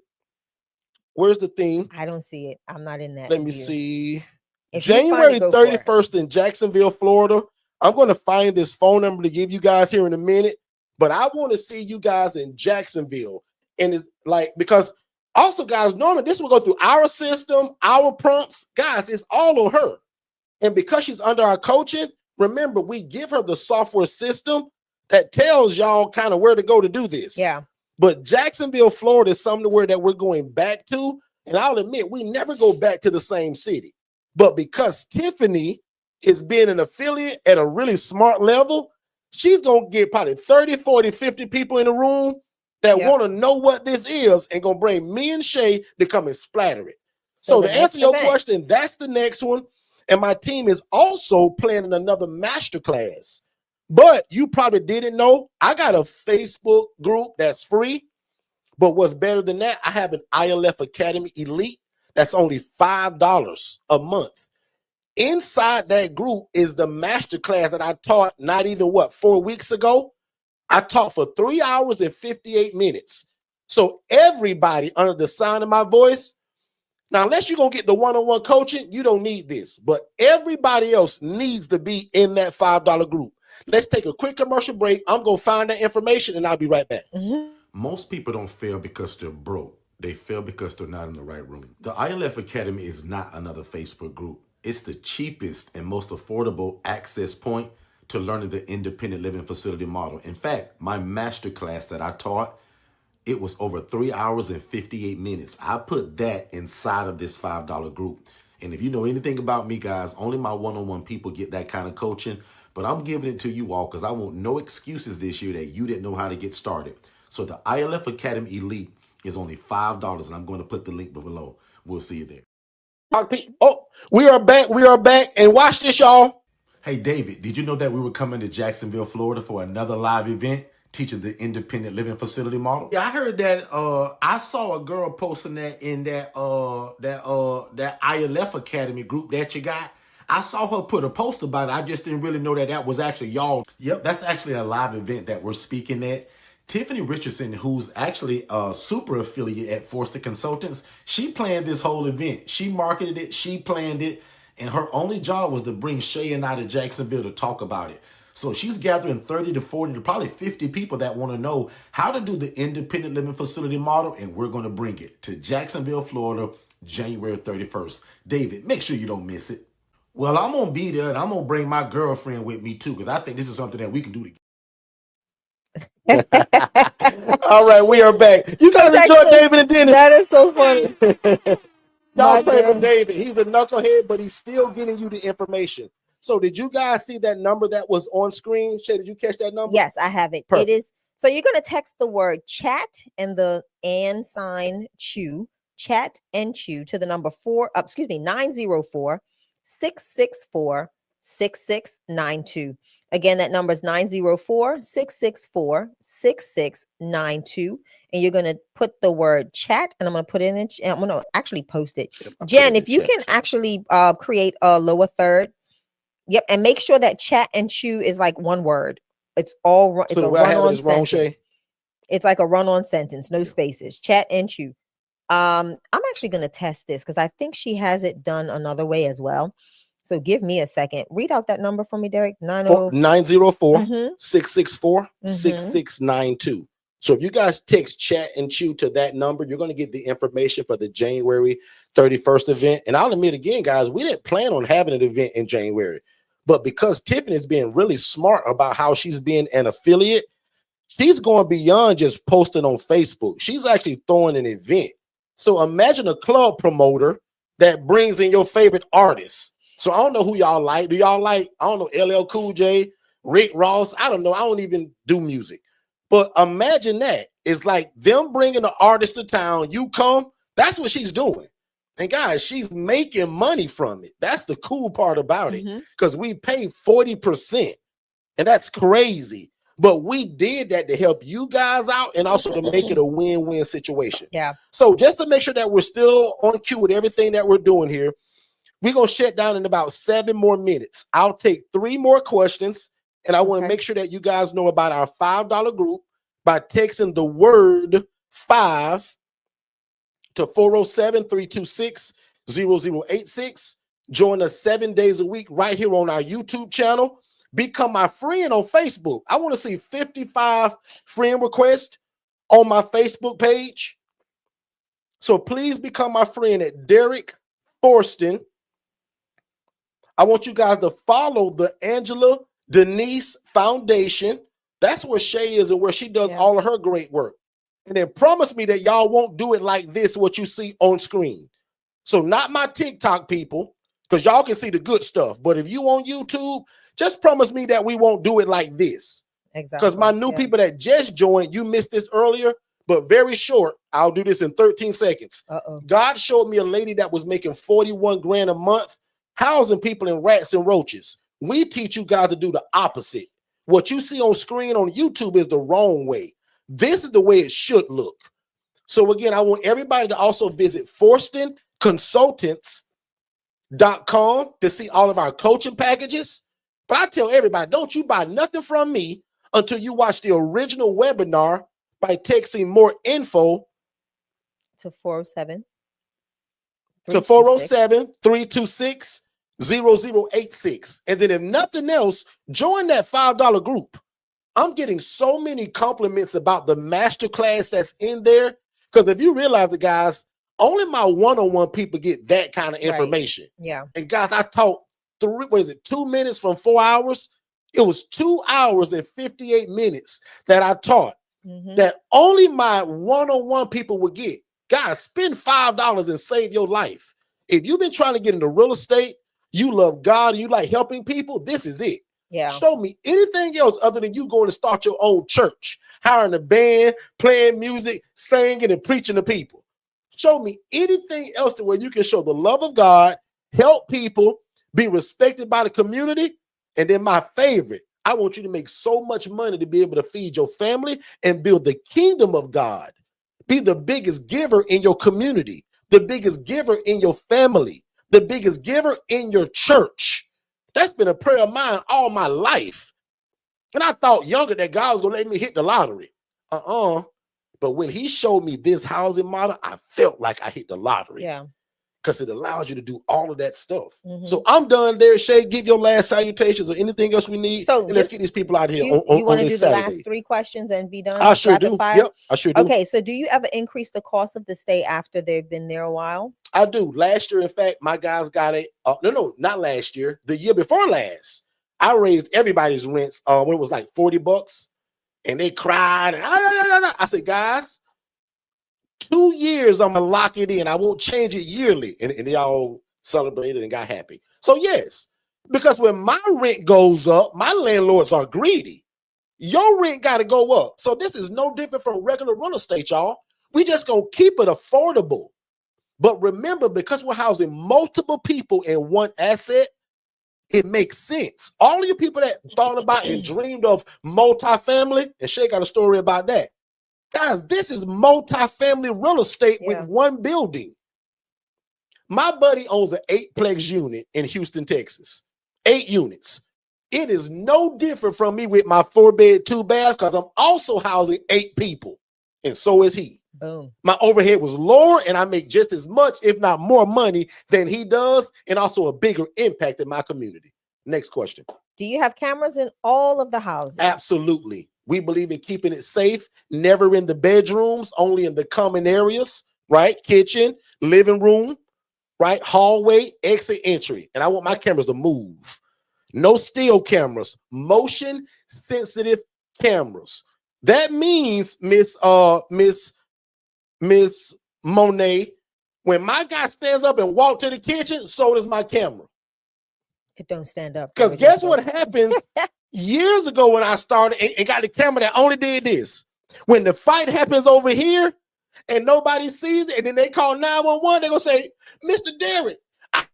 A: Where's the thing?
B: I don't see it. I'm not in that.
A: Let me see.
B: If
A: January 31st in Jacksonville, Florida. I'm going to find this phone number to give you guys here in a minute. But I want to see you guys in Jacksonville. And it's like, because also, guys, normally this will go through our system, our prompts. Guys, it's all on her. And because she's under our coaching, remember, we give her the software system that tells y'all kind of where to go to do this.
B: Yeah.
A: But Jacksonville, Florida is somewhere that we're going back to. And I'll admit, we never go back to the same city. But because Tiffany is being an affiliate at a really smart level, she's going to get probably 30, 40, 50 people in the room that want to know what this is and going to bring me and Shay to come and splatter it. So to answer your question, that's the next one. And my team is also planning another masterclass. But you probably didn't know, I got a Facebook group that's free. But what's better than that, I have an ILF Academy Elite that's only $5 a month. Inside that group is the masterclass that I taught not even, 4 weeks ago? I taught for 3 hours and 58 minutes. So everybody under the sound of my voice, now unless you're going to get the one-on-one coaching, you don't need this. But everybody else needs to be in that $5 group. Let's take a quick commercial break. I'm going to find that information and I'll be right back.
D: Most people don't fail because they're broke. They fail because they're not in the right room. The ILF Academy is not another Facebook group. It's the cheapest and most affordable access point to learning the independent living facility model. In fact, my masterclass that I taught, it was over 3 hours and 58 minutes. I put that inside of this $5 group. And if you know anything about me, guys, only my one-on-one people get that kind of coaching. But I'm giving it to you all because I want no excuses this year that you didn't know how to get started. So the ILF Academy Elite is only $5, and I'm going to put the link below. We'll see you there.
A: Oh, we are back. We are back. And watch this, y'all.
D: Hey, David, did you know that we were coming to Jacksonville, Florida for another live event teaching the independent living facility model?
C: Yeah, I heard that. I saw a girl posting that in that ILF Academy group that you got. I saw her put a post about it. I just didn't really know that that was actually y'all.
D: Yep, that's actually a live event that we're speaking at. Tiffany Richardson, who's actually a super affiliate at Forston Consultants, she planned this whole event. She marketed it, she planned it, and her only job was to bring Shay and I to Jacksonville to talk about it. So she's gathering 30 to 40 to probably 50 people that want to know how to do the independent living facility model, and we're going to bring it to Jacksonville, Florida, January 31st. David, make sure you don't miss it.
C: Well, I'm going to be there, and I'm going to bring my girlfriend with me, too, because I think this is something that we can do together.
A: All right, we are back. You guys enjoy David and Dennis.
B: That is so funny.
A: Y'all pray for David. He's a knucklehead, but he's still getting you the information. So did you guys see that number that was on screen? Shay, did you catch that number?
B: Yes, I have it.
A: Perfect.
B: It is. So you're going to text the word chat and the and sign chew, chat and chew to the number 904-664-6692. Again, that number is 904-664-6692. And you're going to put the word chat, and I'm going to put it in. I'm going to actually post it. Jen, if you can actually create a lower third. Yep. And make sure that chat and chew is like one word. It's all, it's a run-on sentence. It's like a run-on sentence, no spaces. Chat and chew. I'm actually going to test this because I think she has it done another way as well. So give me a second. Read out that number for me, Derek.
A: 904-664-6692. So if you guys text chat and chew to that number, you're going to get the information for the January 31st event. And I'll admit again, guys, we didn't plan on having an event in January. But because Tiffany's being really smart about how she's being an affiliate, she's going beyond just posting on Facebook. She's actually throwing an event. So imagine a club promoter that brings in your favorite artists. So I don't know who y'all like. Do y'all like, I don't know, LL Cool J, Rick Ross? I don't know. I don't even do music. But imagine that. It's like them bringing the artist to town. You come. That's what she's doing. And guys, she's making money from it. That's the cool part about it, because we pay 40%, and that's crazy. But we did that to help you guys out and also to make it a win-win situation.
B: Yeah.
A: So just to make sure that we're still on cue with everything that we're doing here, we're going to shut down in about 7 more minutes. I'll take 3 more questions, and I want to make sure that you guys know about our $5 group by texting the word 5 to 407-326-0086. Join us 7 days a week right here on our YouTube channel. Become my friend on Facebook. I want to see 55 friend requests on my Facebook page. So please become my friend at Derek Forston. I want you guys to follow the Angela Denise Foundation. That's where Shay is and where she does all of her great work. And then promise me that y'all won't do it like this, what you see on screen. So not my TikTok people, because y'all can see the good stuff. But if you on YouTube, just promise me that we won't do it like this.
B: Exactly.
A: Because my new people that just joined, you missed this earlier, but very short. I'll do this in 13 seconds. God showed me a lady that was making 41 grand a month, housing people in rats and roaches. We teach you guys to do the opposite. What you see on screen on YouTube is the wrong way. This is the way it should look. So again, I want everybody to also visit ForstonConsultants.com to see all of our coaching packages. But I tell everybody, don't you buy nothing from me until you watch the original webinar by texting more info
B: to 407
A: to 407-326-0086. And then if nothing else, join that $5 group. I'm getting so many compliments about the masterclass that's in there. Because if you realize it, guys, only my one-on-one people get that kind of information.
B: Yeah.
A: And guys, I taught 2 minutes from 4 hours? It was 2 hours and 58 minutes that I taught that only my one-on-one people would get. Guys, spend $5 and save your life. If you've been trying to get into real estate, you love God, you like helping people, this is it.
B: Yeah.
A: Show me anything else other than you going to start your own church, hiring a band, playing music, singing and preaching to people. Show me anything else to where you can show the love of God, help people, be respected by the community. And then my favorite, I want you to make so much money to be able to feed your family and build the kingdom of God. Be the biggest giver in your community, the biggest giver in your family, the biggest giver in your church. That's been a prayer of mine all my life. And I thought younger that God was going to let me hit the lottery. But when he showed me this housing model, I felt like I hit the lottery.
B: Yeah.
A: Because it allows you to do all of that stuff. So I'm done there. Shay, give your last salutations or anything else we need.
B: So
A: and let's get these people out of here
B: you
A: on
B: want to
A: this
B: do
A: Saturday.
B: the last 3 questions and be done?
A: I sure
B: Rapid
A: do.
B: fire?
A: Yep, I sure do.
B: Okay, so do you ever increase the cost of the stay after they've been there a while?
A: I do. Last year, in fact, my guys got no, not last year. The year before last, I raised everybody's rents. What it was like $40, and they cried. And I said, guys, 2 years I'm gonna lock it in. I won't change it yearly, and they all celebrated and got happy. So yes, because when my rent goes up, my landlords are greedy. Your rent got to go up. So this is no different from regular real estate, y'all. We just gonna keep it affordable. But remember, because we're housing multiple people in one asset, it makes sense. All of you people that thought about and dreamed of multifamily, and Shay got a story about that. Guys, this is multifamily real estate with one building. My buddy owns an 8-plex unit in Houston, Texas. 8 units. It is no different from me with my 4-bed, 2-bath, because I'm also housing 8 people. And so is he.
B: Boom.
A: My overhead was lower, and I make just as much, if not more money than he does, and also a bigger impact in my community. Next question.
B: Do you have cameras in all of the houses?
A: Absolutely. We believe in keeping it safe, never in the bedrooms, only in the common areas, right? Kitchen, living room, right? Hallway, exit, entry. And I want my cameras to move. No still cameras, motion sensitive cameras. That means, Miss Monet, when my guy stands up and walk to the kitchen, so does my camera.
B: It don't stand up.
A: Because guess what happens years ago when I started and got the camera that only did this. When the fight happens over here and nobody sees it, and then they call 911, they're going to say, Mr. Derrick, I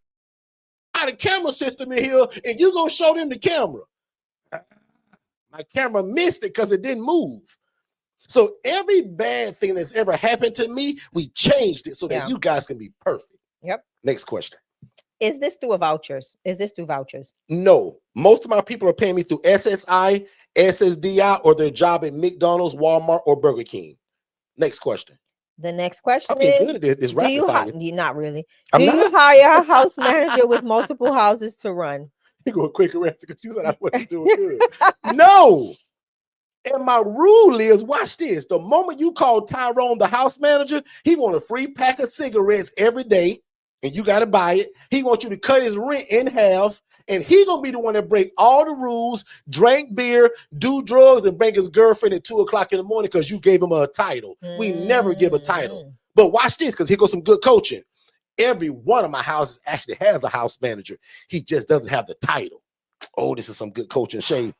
A: got a camera system in here, and you going to show them the camera. My camera missed it because it didn't move. So every bad thing that's ever happened to me, we changed it so that you guys can be perfect.
B: Yep.
A: Next question.
B: Is this through vouchers?
A: No. Most of my people are paying me through SSI, SSDI, or their job at McDonald's, Walmart, or Burger King. Next question.
B: The next question
A: is,
B: good
A: at this rapid fire.
B: Not really. Do you hire a house manager with multiple houses to run?
A: You go a quicker answer because you said I wasn't doing good. No. And my rule is, watch this. The moment you call Tyrone the house manager, he want a free pack of cigarettes every day, and you got to buy it. He wants you to cut his rent in half, and he going to be the one that break all the rules, drink beer, do drugs, and bring his girlfriend at 2 o'clock in the morning because you gave him a title. We never give a title. But watch this, because here goes some good coaching. Every one of my houses actually has a house manager. He just doesn't have the title. Oh, this is some good coaching, Shay.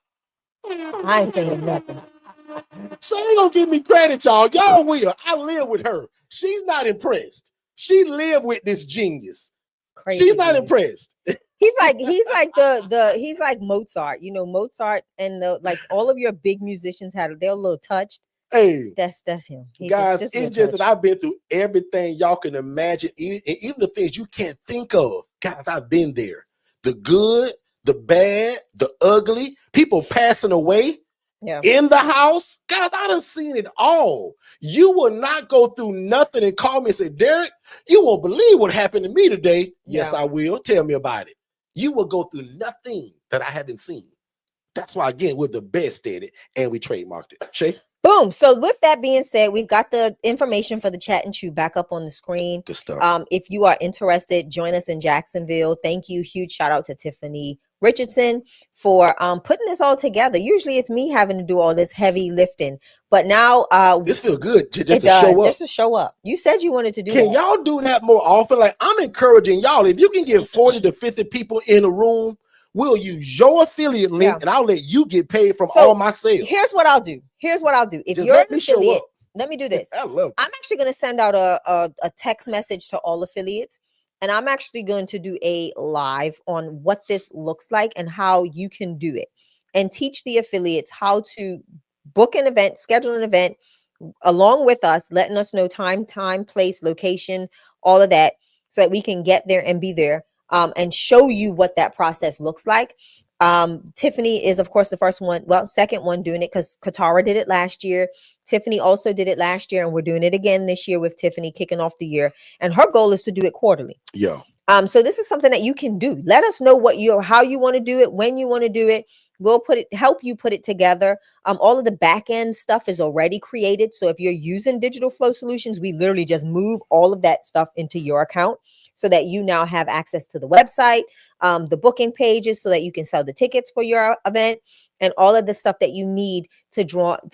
B: I ain't saying nothing.
A: She ain't gonna give me credit, y'all. Y'all will. I live with her. She's not impressed. She lived with this genius. Crazy. She's not impressed.
B: He's like Mozart. You know, Mozart and all of your big musicians they're a little touched.
A: Hey,
B: that's him.
A: Guys, it's just that I've been through everything y'all can imagine, even the things you can't think of. Guys, I've been there. The good, the bad, the ugly, people passing away in the house. Guys, I done seen it all. You will not go through nothing and call me and say, Derrick, you won't believe what happened to me today. Yes, I will. Tell me about it. You will go through nothing that I haven't seen. That's why, again, we're the best at it, and we trademarked it. Shay?
B: Boom. So with that being said, we've got the information for the chat and chew back up on the screen.
A: Good stuff.
B: If you are interested, join us in Jacksonville. Thank you. Huge shout out to Tiffany Richardson for putting this all together. Usually it's me having to do all this heavy lifting, but now
A: this feels good just to show up.
B: Just to show up. You said you wanted to do
A: Can y'all do that more often? Like, I'm encouraging y'all, if you can get 40 to 50 people in a room We'll use your affiliate link,
B: Yeah.
A: and I'll let you get paid from
B: So,
A: all my sales.
B: Here's what I'll do. If
A: Just
B: you're
A: let
B: an
A: me show
B: affiliate,
A: up.
B: let me do this.
A: I love
B: I'm actually going to send out a text message to all affiliates, and I'm actually going to do a live on what this looks like and how you can do it, and teach the affiliates how to book an event, schedule an event along with us, letting us know time, place, location, all of that, so that we can get there and be there, and show you what that process looks like. Tiffany is, of course, the first one, second one doing it, because Katara did it last year. Tiffany also did it last year, and we're doing it again this year with Tiffany kicking off the year. And her goal is to do it quarterly.
A: Yeah.
B: So this is something that you can do. Let us know how you want to do it, when you want to do it. We'll help you put it together. All of the back end stuff is already created. So if you're using Digital Flow Solutions, we literally just move all of that stuff into your account so that you now have access to the website, the booking pages, so that you can sell the tickets for your event, and all of the stuff that you need to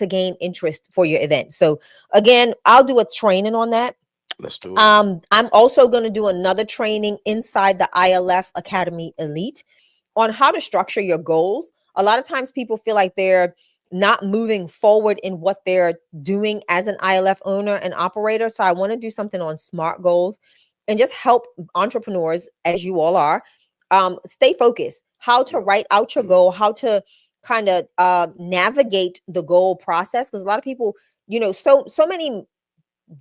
B: gain interest for your event. So again, I'll do a training on that.
A: Let's do it.
B: I'm also going to do another training inside the ILF Academy Elite on how to structure your goals. A lot of times people feel like they're not moving forward in what they're doing as an ILF owner and operator. So I want to do something on SMART goals and just help entrepreneurs, as you all are, stay focused, how to write out your goal, how to kind of navigate the goal process. Because a lot of people, so many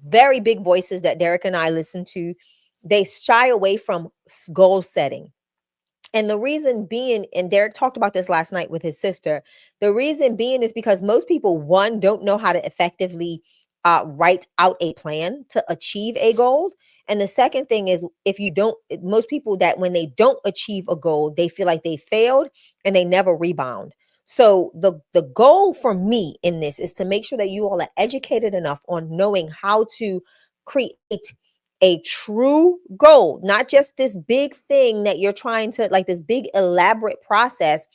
B: very big voices that Derek and I listen to, they shy away from goal setting. And the reason being, and Derek talked about this last night with his sister, the reason being is because most people, one, don't know how to effectively write out a plan to achieve a goal. And the second thing is, most people, that when they don't achieve a goal, they feel like they failed and they never rebound. So the goal for me in this is to make sure that you all are educated enough on knowing how to create a true goal, not just this big thing that you're trying to, like this big elaborate process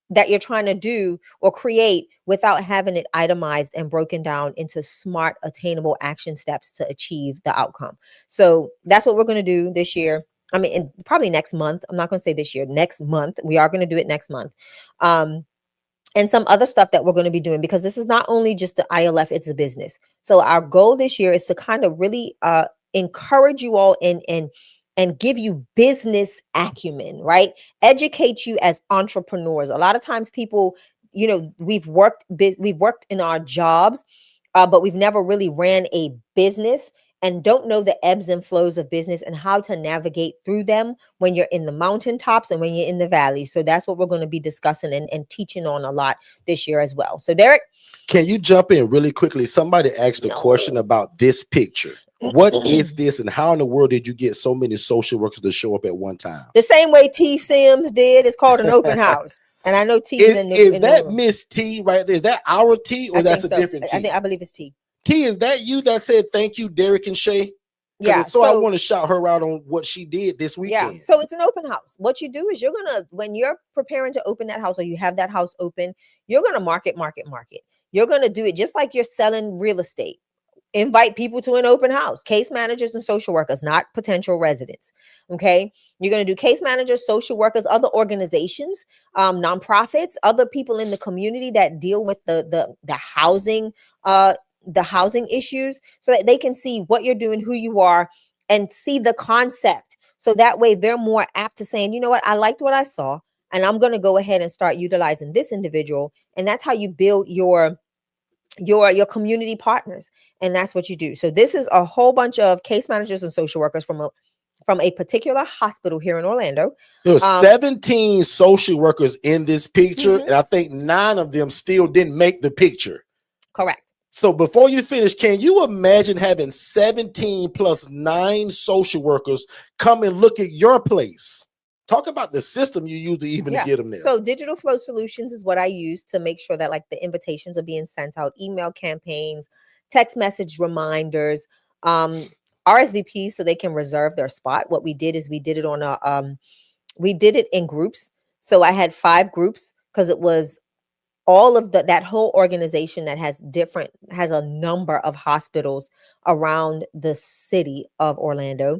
B: that you're trying to do or create, without having it itemized and broken down into smart, attainable action steps to achieve the outcome. So that's what we're going to do this year. I mean, probably next month. I'm not going to say this year, next month. We are going to do it next month. And some other stuff that we're going to be doing, because this is not only just the ILF, it's a business. So our goal this year is to kind of really encourage you all and give you business acumen, right? Educate you as entrepreneurs. A lot of times people, we've worked in our jobs, but we've never really ran a business and don't know the ebbs and flows of business and how to navigate through them when you're in the mountaintops and when you're in the valley. So that's what we're going to be discussing and teaching on a lot this year as well. So Derek,
A: can you jump in really quickly? Somebody asked a question about this picture. What is this, and how in the world did you get so many social workers to show up at one time?
B: The same way T Sims did. It's called an open house. And I know T is in the
A: Is that Miss T right there? Is that our T, or that's a different T?
B: I believe it's T.
A: T, is that you that said thank you, Derek and Shay?
B: Yeah.
A: So I want to shout her out on what she did this weekend.
B: Yeah. So it's an open house. What you do is when you're preparing to open that house, or you have that house open, you're gonna market. You're gonna do it just like you're selling real estate. Invite people to an open house, case managers and social workers, not potential residents. Okay. You're going to do case managers, social workers, other organizations, nonprofits, other people in the community that deal with the housing, the housing issues, so that they can see what you're doing, who you are, and see the concept. So that way they're more apt to saying, you know what, I liked what I saw, and I'm going to go ahead and start utilizing this individual. And that's how you build your community partners. And that's what you do. So this is a whole bunch of case managers and social workers from a particular hospital here in Orlando.
A: There were 17 social workers in this picture, and I think 9 of them still didn't make the picture.
B: Correct.
A: So before you finish, can you imagine having 17 plus 9 social workers come and look at your place? Talk about the system you use to even get them there.
B: So Digital Flow Solutions is what I use to make sure that, like, the invitations are being sent out, email campaigns, text message reminders, RSVPs, so they can reserve their spot. What we did is we did it in groups. So I had 5 groups, because it was all of that whole organization that has a number of hospitals around the city of Orlando.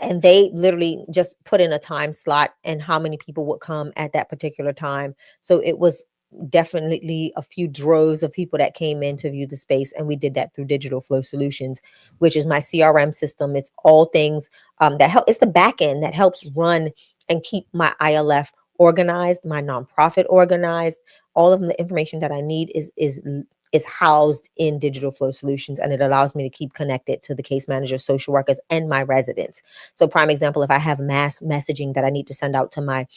B: And they literally just put in a time slot and how many people would come at that particular time. So it was definitely a few droves of people that came in to view the space, and we did that through Digital Flow Solutions, which is my CRM system. It's all things that help. It's the back end that helps run and keep my ILF organized, my nonprofit organized. All of the information that I need is housed in Digital Flow Solutions, and it allows me to keep connected to the case managers, social workers, and my residents. So prime example, if I have mass messaging that I need to send out to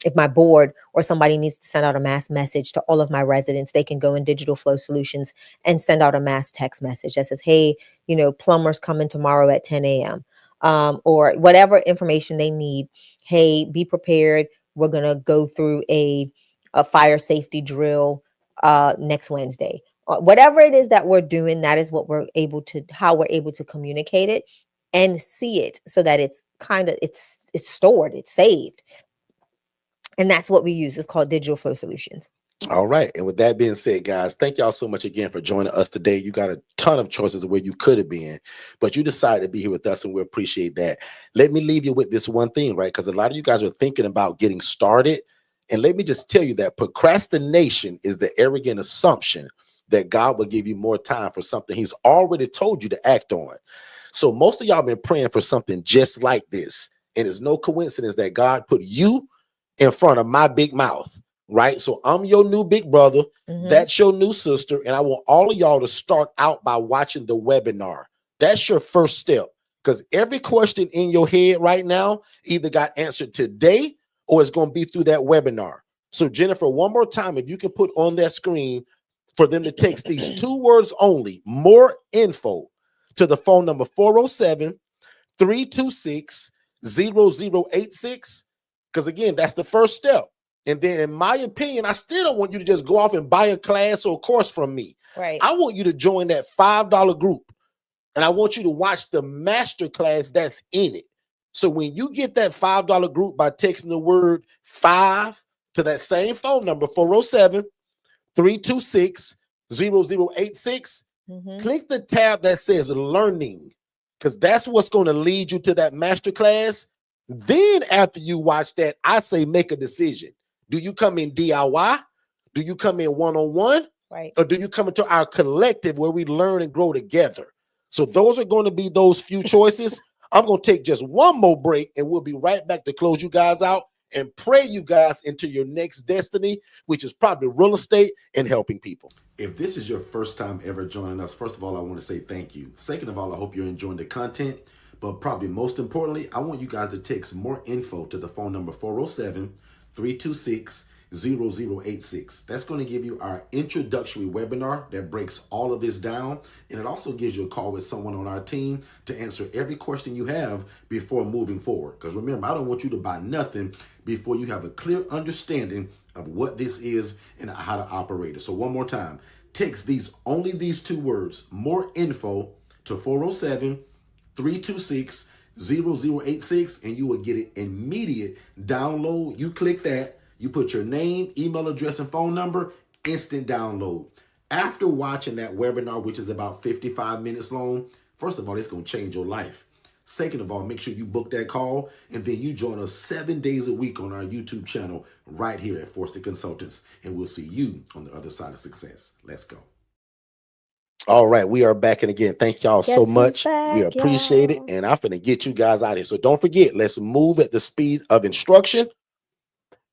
B: if my board or somebody needs to send out a mass message to all of my residents, they can go in Digital Flow Solutions and send out a mass text message that says, hey, plumber's coming tomorrow at 10 a.m. Or whatever information they need. Hey, be prepared. We're going to go through a fire safety drill next Wednesday. Whatever it is that we're doing, that is what how we're able to communicate it and see it, so that it's stored, it's saved. And that's what we use. It's called Digital Flow Solutions.
A: All right. And with that being said, guys, thank y'all so much again for joining us today. You got a ton of choices of where you could have been, but you decided to be here with us, and we appreciate that. Let me leave you with this one thing, right? Because a lot of you guys are thinking about getting started. And let me just tell you that procrastination is the arrogant assumption that God will give you more time for something he's already told you to act on. So most of y'all been praying for something just like this. And it's no coincidence that God put you in front of my big mouth, right? So I'm your new big brother. That's your new sister. And I want all of y'all to start out by watching the webinar. That's your first step, because every question in your head right now either got answered today or it's going to be through that webinar. So Jennifer, one more time, if you can put on that screen for them to text these 2 words only, more info, to the phone number 407-326-0086. Because again, that's the first step. And then in my opinion, I still don't want you to just go off and buy a class or a course from me.
B: Right.
A: I want you to join that $5 group. And I want you to watch the master class that's in it. So when you get that $5 group by texting the word 5 to that same phone number, 407-326-0086, click the tab that says learning, because that's what's going to lead you to that master class. Then after you watch that, I say make a decision. Do you come in DIY? Do you come in one-on-one?
B: Right.
A: Or do you come into our collective where we learn and grow together? So those are going to be those few choices. I'm going to take just one more break, and we'll be right back to close you guys out and pray you guys into your next destiny, which is probably real estate and helping people.
D: If this is your first time ever joining us, first of all, I want to say thank you. Second of all, I hope you're enjoying the content. But probably most importantly, I want you guys to text more info to the phone number 407-326-0086. That's going to give you our introductory webinar that breaks all of this down. And it also gives you a call with someone on our team to answer every question you have before moving forward. Because remember, I don't want you to buy nothing before you have a clear understanding of what this is and how to operate it. So one more time, text only these 2 words, more info, to 407-326-0086, and you will get an immediate download. You click that, you put your name, email address, and phone number, instant download. After watching that webinar, which is about 55 minutes long, first of all, it's going to change your life. Second of all, make sure you book that call, and then you join us 7 days a week on our YouTube channel right here at Forston Consultants, and we'll see you on the other side of success. Let's go.
A: All right, we are back, and again, thank y'all so much.
B: Back,
A: we appreciate it, and I'm finna get you guys out of here. So don't forget, let's move at the speed of instruction.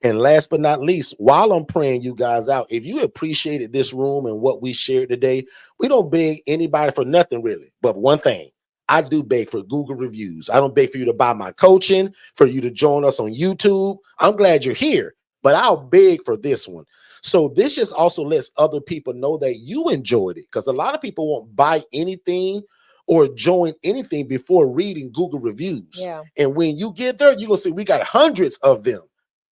A: And last but not least, while I'm praying you guys out, if you appreciated this room and what we shared today, we don't beg anybody for nothing really, but one thing. I do beg for Google reviews. I don't beg for you to buy my coaching, for you to join us on YouTube. I'm glad you're here, but I'll beg for this one. So this just also lets other people know that you enjoyed it, because a lot of people won't buy anything or join anything before reading Google reviews.
B: Yeah.
A: And when you get there, you're going to see we got hundreds of them.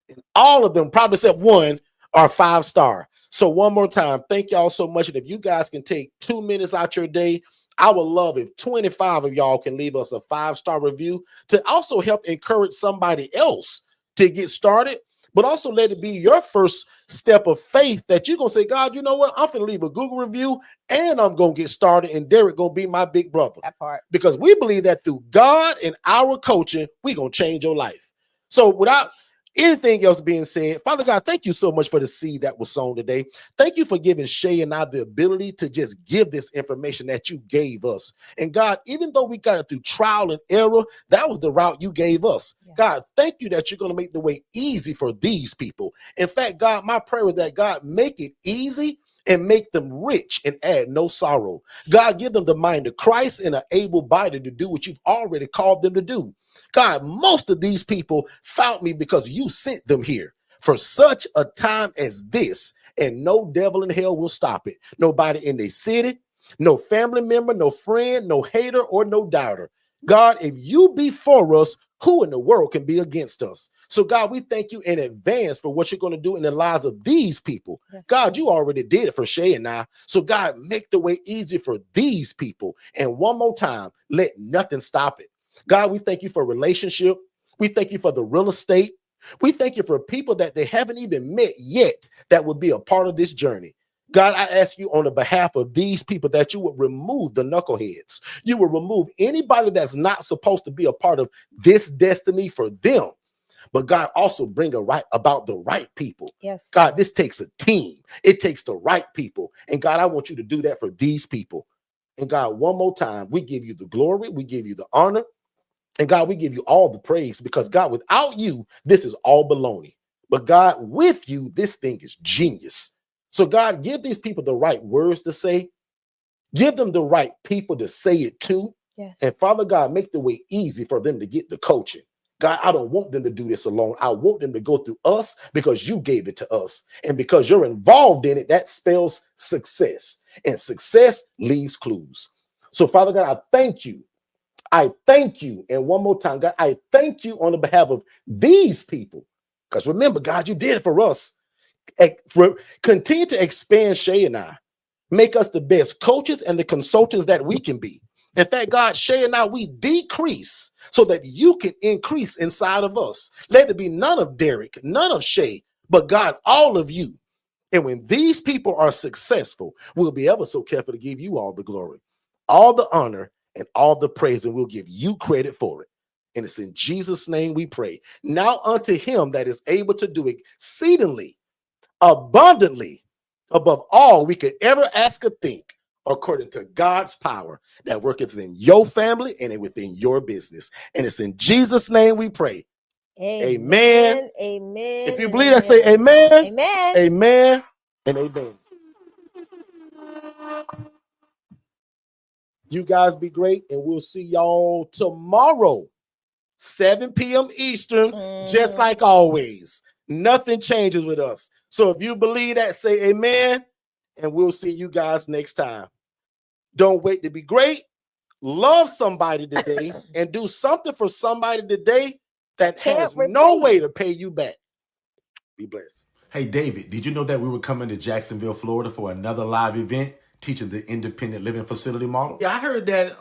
A: And all of them, probably except one, are 5-star. So one more time, thank y'all so much. And if you guys can take 2 minutes out your day, I would love if 25 of y'all can leave us a 5-star review to also help encourage somebody else to get started. but also let it be your first step of faith that you're going to say, God, you know what? I'm going to leave a Google review and I'm going to get started, and Derek going to be my big brother.
B: That part.
A: Because we believe that through God and our coaching, we're going to change your life. So without anything else being said, Father God, thank you so much for the seed that was sown today. Thank you for giving Shay and I the ability to just give this information that you gave us. And God, even though we got it through trial and error, that was the route you gave us. Yes. God, thank you that you're going to make the way easy for these people. In fact, God, my prayer is that God make it easy and make them rich and add no sorrow. God, give them the mind of Christ and an able body to do what you've already called them to do. God, most of these people found me because you sent them here for such a time as this, and no devil in hell will stop it. Nobody in their city, no family member, no friend, no hater, or no doubter. God, if you be for us, who in the world can be against us? So God, we thank you in advance for what you're going to do in the lives of these people. Yes. God, you already did it for Shay and I. So God, make the way easy for these people. And one more time, let nothing stop it. God, we thank you for relationship. We thank you for the real estate. We thank you for people that they haven't even met yet that would be a part of this journey. God, I ask you on the behalf of these people that you would remove the knuckleheads. You will remove anybody that's not supposed to be a part of this destiny for them. But God, also bring about the right people.
B: Yes.
A: God, this takes a team. It takes the right people. And God, I want you to do that for these people. And God, one more time, we give you the glory. We give you the honor. And God, we give you all the praise, because God, without you, this is all baloney. But God, with you, this thing is genius. So God, give these people the right words to say. Give them the right people to say it to.
B: Yes.
A: And Father God, make the way easy for them to get the coaching. God, I don't want them to do this alone. I want them to go through us because you gave it to us. And because you're involved in it, that spells success. And success leaves clues. So Father God, I thank you. I thank you. And one more time, God, I thank you on the behalf of these people. Because remember, God, you did it for us. Continue to expand Shay and I. Make us the best coaches and the consultants that we can be. In fact, God, Shay and I, we decrease so that you can increase inside of us. Let it be none of Derek, none of Shay, but God, all of you. And when these people are successful, we'll be ever so careful to give you all the glory, all the honor, and all the praise, and we'll give you credit for it. And it's in Jesus' name we pray. Now unto him that is able to do exceedingly, abundantly, above all we could ever ask or think, according to God's power that worketh in your family and within your business. And it's in Jesus' name we pray. Amen.
B: Amen.
A: If you believe that, say amen.
B: Amen.
A: Amen. And amen. You guys be great, and we'll see y'all tomorrow, 7 p.m. Eastern, just like always. Nothing changes with us. So if you believe that, say amen, and we'll see you guys next time. Don't wait to be great. Love somebody today and do something for somebody today that has no way to pay you back. Be blessed.
D: Hey, David, did you know that we were coming to Jacksonville, Florida for another live event teaching the independent living facility model?
C: Yeah, I heard that.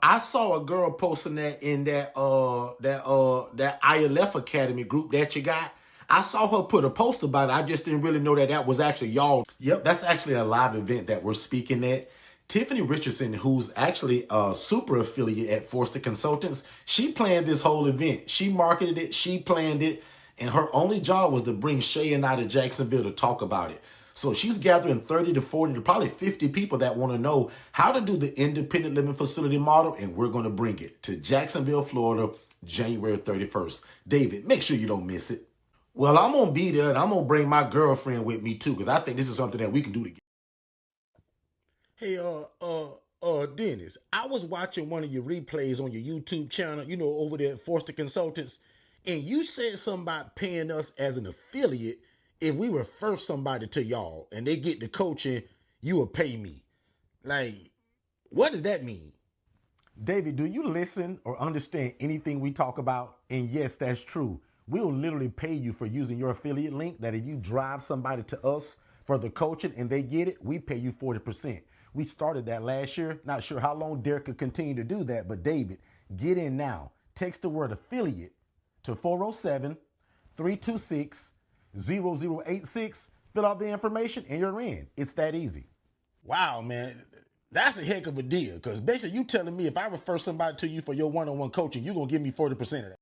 C: I saw a girl posting that in that ILF Academy group that you got. I saw her put a post about it. I just didn't really know that that was actually y'all.
D: Yep, that's actually a live event that we're speaking at. Tiffany Richardson, who's actually a super affiliate at Forston Consultants, she planned this whole event. She marketed it, she planned it, and her only job was to bring Shay and I to Jacksonville to talk about it. So she's gathering 30 to 40 to probably 50 people that want to know how to do the independent living facility model, and we're going to bring it to Jacksonville, Florida, January 31st. David, make sure you don't miss it.
C: Well, I'm going to be there, and I'm going to bring my girlfriend with me, too, because I think this is something that we can do together. Hey, Dennis, I was watching one of your replays on your YouTube channel, you know, over there at Forston Consultants, and you said something about paying us as an affiliate if we refer somebody to y'all and they get the coaching, you will pay me. Like, what does that mean?
D: David, do you listen or understand anything we talk about? And yes, that's true. We'll literally pay you for using your affiliate link, that if you drive somebody to us for the coaching and they get it, we pay you 40%. We started that last year. Not sure how long Derek could continue to do that, but David, get in now. Text the word affiliate to 407-326 0086. Fill out the information and you're in. It's that easy.
C: Wow, man. That's a heck of a deal. Because basically you telling me if I refer somebody to you for your one-on-one coaching, you're going to give me 40% of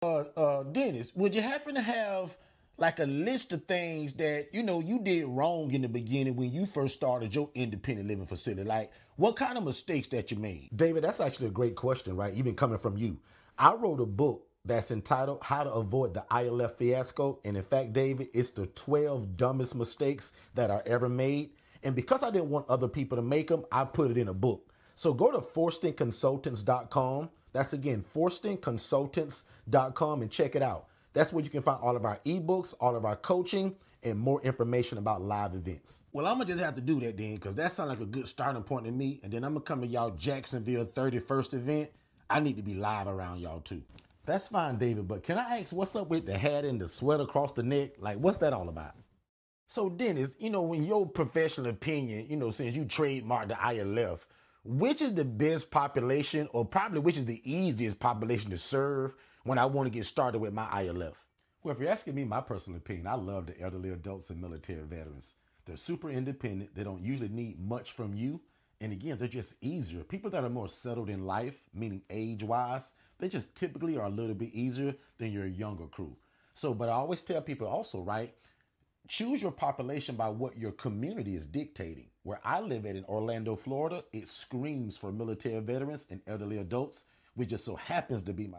C: that. Dennis, would you happen to have like a list of things that, you did wrong in the beginning when you first started your independent living facility? Like what kind of mistakes that you made?
D: David, that's actually a great question, right? Even coming from you. I wrote a book that's entitled How to Avoid the ILF Fiasco. And in fact, David, it's the 12 dumbest mistakes that are ever made. And because I didn't want other people to make them, I put it in a book. So go to forstonconsultants.com. That's again, forstonconsultants.com and check it out. That's where you can find all of our ebooks, all of our coaching, and more information about live events.
C: Well, I'm going to just have to do that then because that sounds like a good starting point to me. And then I'm going to come to y'all Jacksonville 31st event. I need to be live around y'all too.
D: That's fine, David, but can I ask what's up with the hat and the sweat across the neck? Like, what's that all about?
C: So, Dennis, in your professional opinion, since you trademarked the ILF, which is the best population or probably which is the easiest population to serve when I want to get started with my ILF?
D: Well, if you're asking me my personal opinion, I love the elderly adults and military veterans. They're super independent. They don't usually need much from you. And again, they're just easier. People that are more settled in life, meaning age-wise, they just typically are a little bit easier than your younger crew. So, but I always tell people also, right, choose your population by what your community is dictating. Where I live at in Orlando, Florida, it screams for military veterans and elderly adults, which just so happens to be my...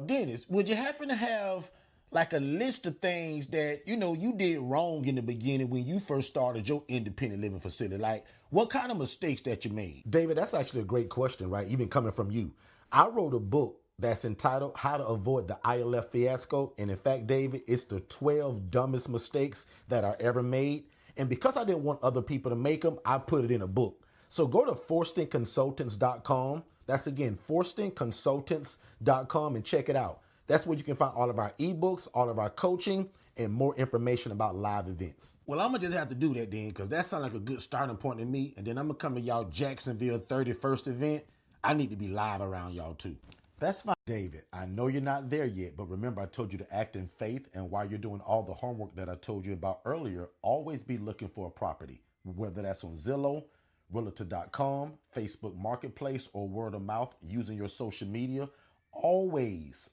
C: Dennis, would you happen to have like a list of things that, you did wrong in the beginning when you first started your independent living facility? Like what kind of mistakes that you made?
D: David, that's actually a great question, right? Even coming from you. I wrote a book that's entitled How to Avoid the ILF Fiasco. And in fact, David, it's the 12 dumbest mistakes that are ever made. And because I didn't want other people to make them, I put it in a book. So go to forstonconsultants.com. That's again, forstonconsultants.com and check it out. That's where you can find all of our ebooks, all of our coaching, and more information about live events.
C: Well, I'm going to just have to do that then because that sounds like a good starting point to me. And then I'm going to come to y'all Jacksonville 31st event. I need to be live around y'all too.
D: That's fine, David. I know you're not there yet, but remember I told you to act in faith. And while you're doing all the homework that I told you about earlier, always be looking for a property, whether that's on Zillow, Realtor.com, Facebook Marketplace, or word of mouth using your social media. Always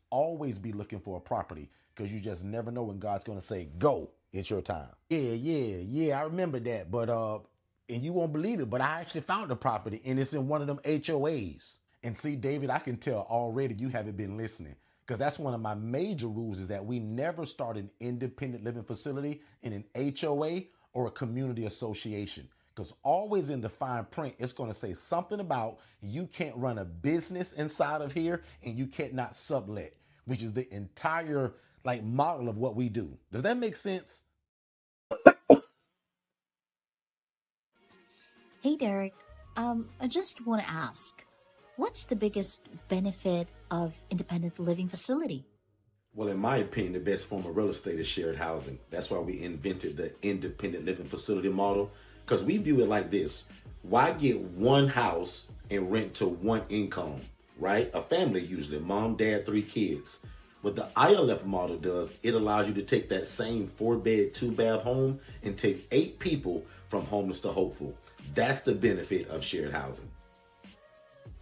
D: be looking for a property because you just never know when God's going to say, go, it's your time.
C: Yeah, I remember that. But, and you won't believe it, but I actually found a property and it's in one of them HOAs.
D: And see, David, I can tell already you haven't been listening because that's one of my major rules is that we never start an independent living facility in an HOA or a community association. Because always in the fine print, it's going to say something about you can't run a business inside of here and you can't not sublet, which is the entire model of what we do. Does that make sense?
E: Hey, Derek. I just want to ask, what's the biggest benefit of independent living facility?
D: Well, in my opinion, the best form of real estate is shared housing. That's why we invented the independent living facility model. Because we view it like this. Why get one house and rent to one income, right? A family usually, mom, dad, 3 kids. What the ILF model does, it allows you to take that same 4-bed, 2-bath home and take 8 people from homeless to hopeful. That's the benefit of shared housing.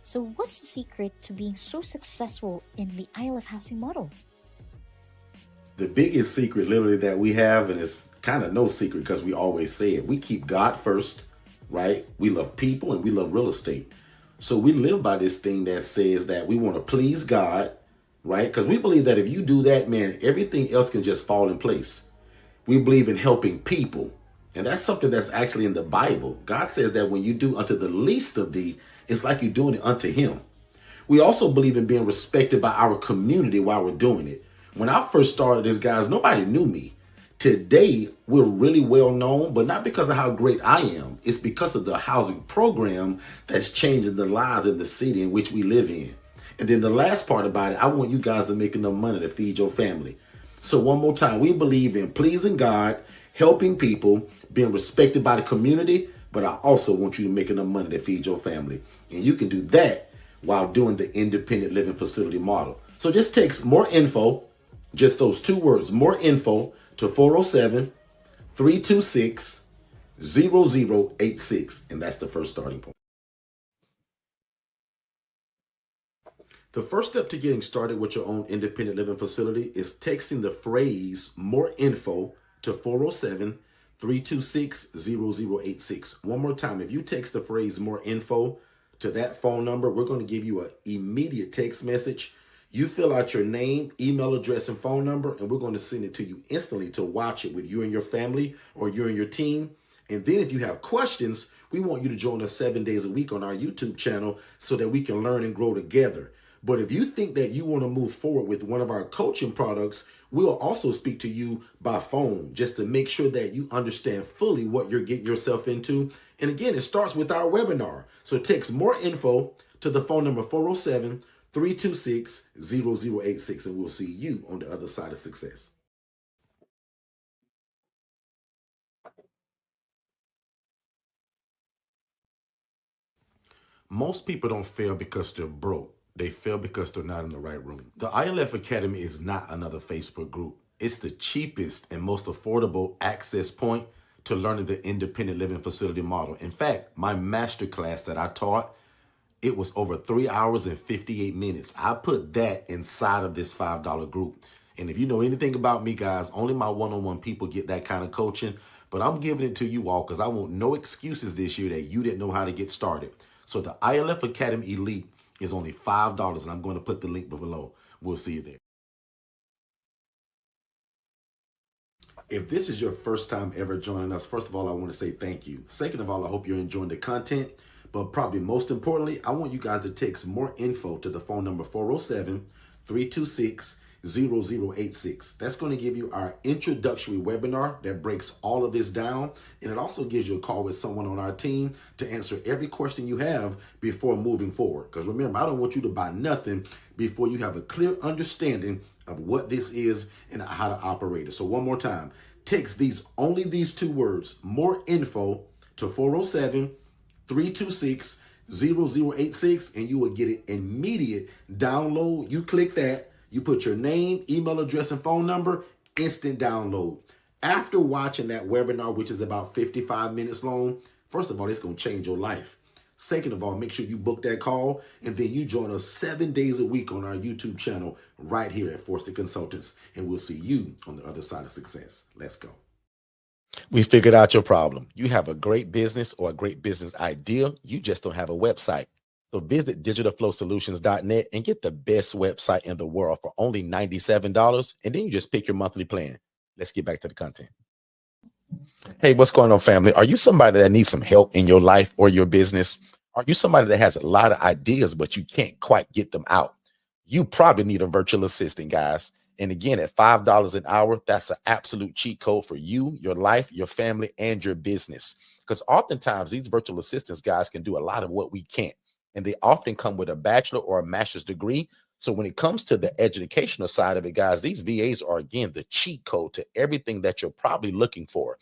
E: So what's the secret to being so successful in the ILF housing model?
D: The biggest secret literally that we have, and it's kind of no secret because we always say it, we keep God first, right? We love people and we love real estate. So we live by this thing that says that we want to please God, right? Because we believe that if you do that, man, everything else can just fall in place. We believe in helping people. And that's something that's actually in the Bible. God says that when you do unto the least of thee, it's like you're doing it unto him. We also believe in being respected by our community while we're doing it. When I first started this, guys, nobody knew me. Today, we're really well known, but not because of how great I am. It's because of the housing program that's changing the lives in the city in which we live in. And then the last part about it, I want you guys to make enough money to feed your family. So one more time, we believe in pleasing God, helping people, being respected by the community, but I also want you to make enough money to feed your family. And you can do that while doing the independent living facility model. So just text more info Just those two words, more info, to 407-326-0086. And that's the first starting point. The first step to getting started with your own independent living facility is texting the phrase more info to 407-326-0086. One more time, if you text the phrase more info to that phone number, we're going to give you an immediate text message. You fill out your name, email address, and phone number, and we're going to send it to you instantly to watch it with you and your family or you and your team. And then if you have questions, we want you to join us 7 days a week on our YouTube channel so that we can learn and grow together. But if you think that you want to move forward with one of our coaching products, we'll also speak to you by phone just to make sure that you understand fully what you're getting yourself into. And again, it starts with our webinar. So text more info to the phone number 407-326-0086, and we'll see you on the other side of success. Most people don't fail because they're broke. They fail because they're not in the right room. The ILF Academy is not another Facebook group. It's the cheapest and most affordable access point to learning the independent living facility model. In fact, my masterclass that I taught, it was over 3 hours and 58 minutes. I put that inside of this $5 group. And if you know anything about me, guys, only my one-on-one people get that kind of coaching. But I'm giving it to you all because I want no excuses this year that you didn't know how to get started. So the ILF Academy Elite is only $5, and I'm going to put the link below. We'll see you there. If this is your first time ever joining us, first of all, I want to say thank you. Second of all, I hope you're enjoying the content. But probably most importantly, I want you guys to text more info to the phone number 407-326-0086. That's going to give you our introductory webinar that breaks all of this down. And it also gives you a call with someone on our team to answer every question you have before moving forward. Because remember, I don't want you to buy nothing before you have a clear understanding of what this is and how to operate it. So one more time, text only these two words, more info, to 407-326-0086, and you will get an immediate download. You click that, you put your name, email address, and phone number, instant download. After watching that webinar, which is about 55 minutes long, first of all, it's going to change your life. Second of all, make sure you book that call, and then you join us 7 days a week on our YouTube channel right here at Forston Consultants, and we'll see you on the other side of success. Let's go. We figured out your problem. You have a great business or a great business idea. You just don't have a website. So visit digitalflowsolutions.net and get the best website in the world for only $97. And then you just pick your monthly plan. Let's get back to the content. Hey, what's going on, family? Are you somebody that needs some help in your life or your business? Are you somebody that has a lot of ideas, but you can't quite get them out? You probably need a virtual assistant, guys. And again, at $5 an hour, that's an absolute cheat code for you, your life, your family, and your business. Because oftentimes these virtual assistants, guys, can do a lot of what we can't. And they often come with a bachelor or a master's degree. So when it comes to the educational side of it, guys, these VAs are, again, the cheat code to everything that you're probably looking for.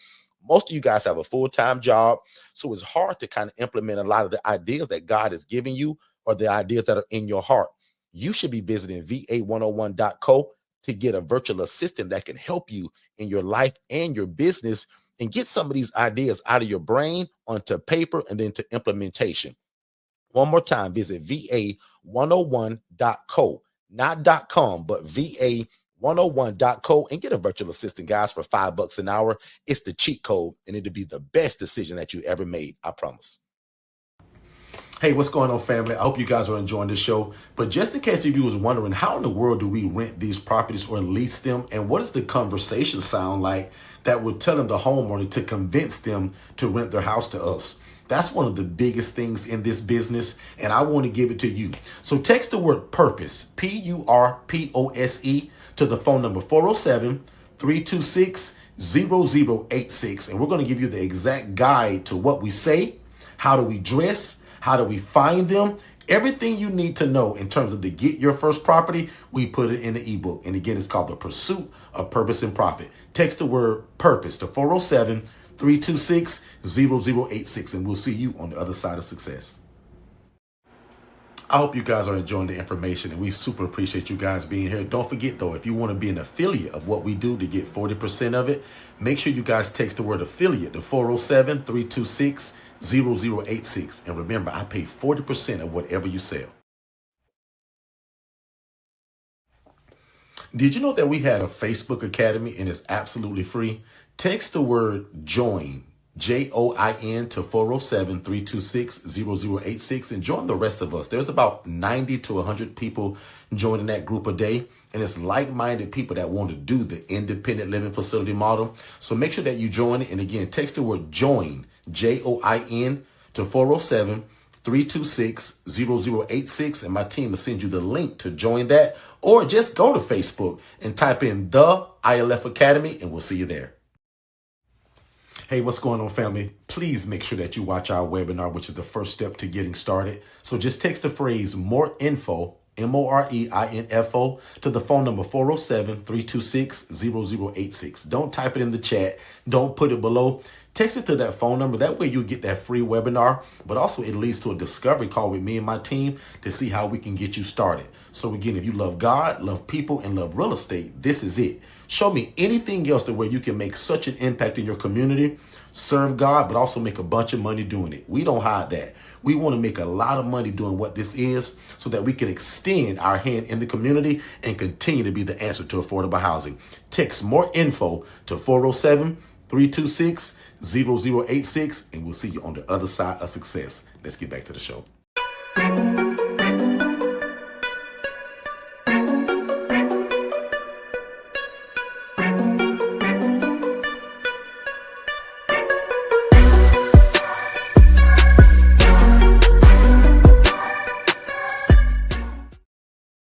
D: Most of you guys have a full-time job, so it's hard to kind of implement a lot of the ideas that God is giving you or the ideas that are in your heart. You should be visiting va101.co to get a virtual assistant that can help you in your life and your business and get some of these ideas out of your brain onto paper and then to implementation. One more time, visit va101.co, not .com, but va101.co, and get a virtual assistant, guys, for $5 an hour. It's the cheat code, and it'll be the best decision that you ever made. I promise. Hey, what's going on, family? I hope you guys are enjoying this show. But just in case you was wondering, how in the world do we rent these properties or lease them? And what does the conversation sound like that we're telling the homeowner to convince them to rent their house to us? That's one of the biggest things in this business, and I want to give it to you. So text the word purpose, PURPOSE, to the phone number 407-326-0086. And we're going to give you the exact guide to what we say, how do we dress, how do we find them, everything you need to know in terms of to get your first property. We put it in the ebook. And again, it's called The Pursuit of Purpose and Profit. Text the word purpose to 407-326-0086, and we'll see you on the other side of success. I hope you guys are enjoying the information, and we super appreciate you guys being here. Don't forget, though, if you want to be an affiliate of what we do to get 40% of it, make sure you guys text the word affiliate to 407-326-0086. And remember, I pay 40% of whatever you sell. Did you know that we had a Facebook Academy and it's absolutely free? Text the word JOIN, JOIN, to 407-326-0086 and join the rest of us. There's about 90 to 100 people joining that group a day. And it's like-minded people that want to do the independent living facility model. So make sure that you join it. And again, text the word JOIN, JOIN, to 407-326-0086, and my team will send you the link to join that, or just go to Facebook and type in the ILF Academy, and we'll see you there. Hey, what's going on, family? Please make sure that you watch our webinar, which is the first step to getting started. So just text the phrase more info, MOREINFO, to the phone number 407-326-0086. Don't type it in the chat. Don't put it below. Text it to that phone number. That way you get that free webinar, but also it leads to a discovery call with me and my team to see how we can get you started. So again, if you love God, love people, and love real estate, this is it. Show me anything else to where you can make such an impact in your community, serve God, but also make a bunch of money doing it. We don't hide that. We want to make a lot of money doing what this is so that we can extend our hand in the community and continue to be the answer to affordable housing. Text more info to 407-326-0086, and we'll see you on the other side of success. Let's get back to the show.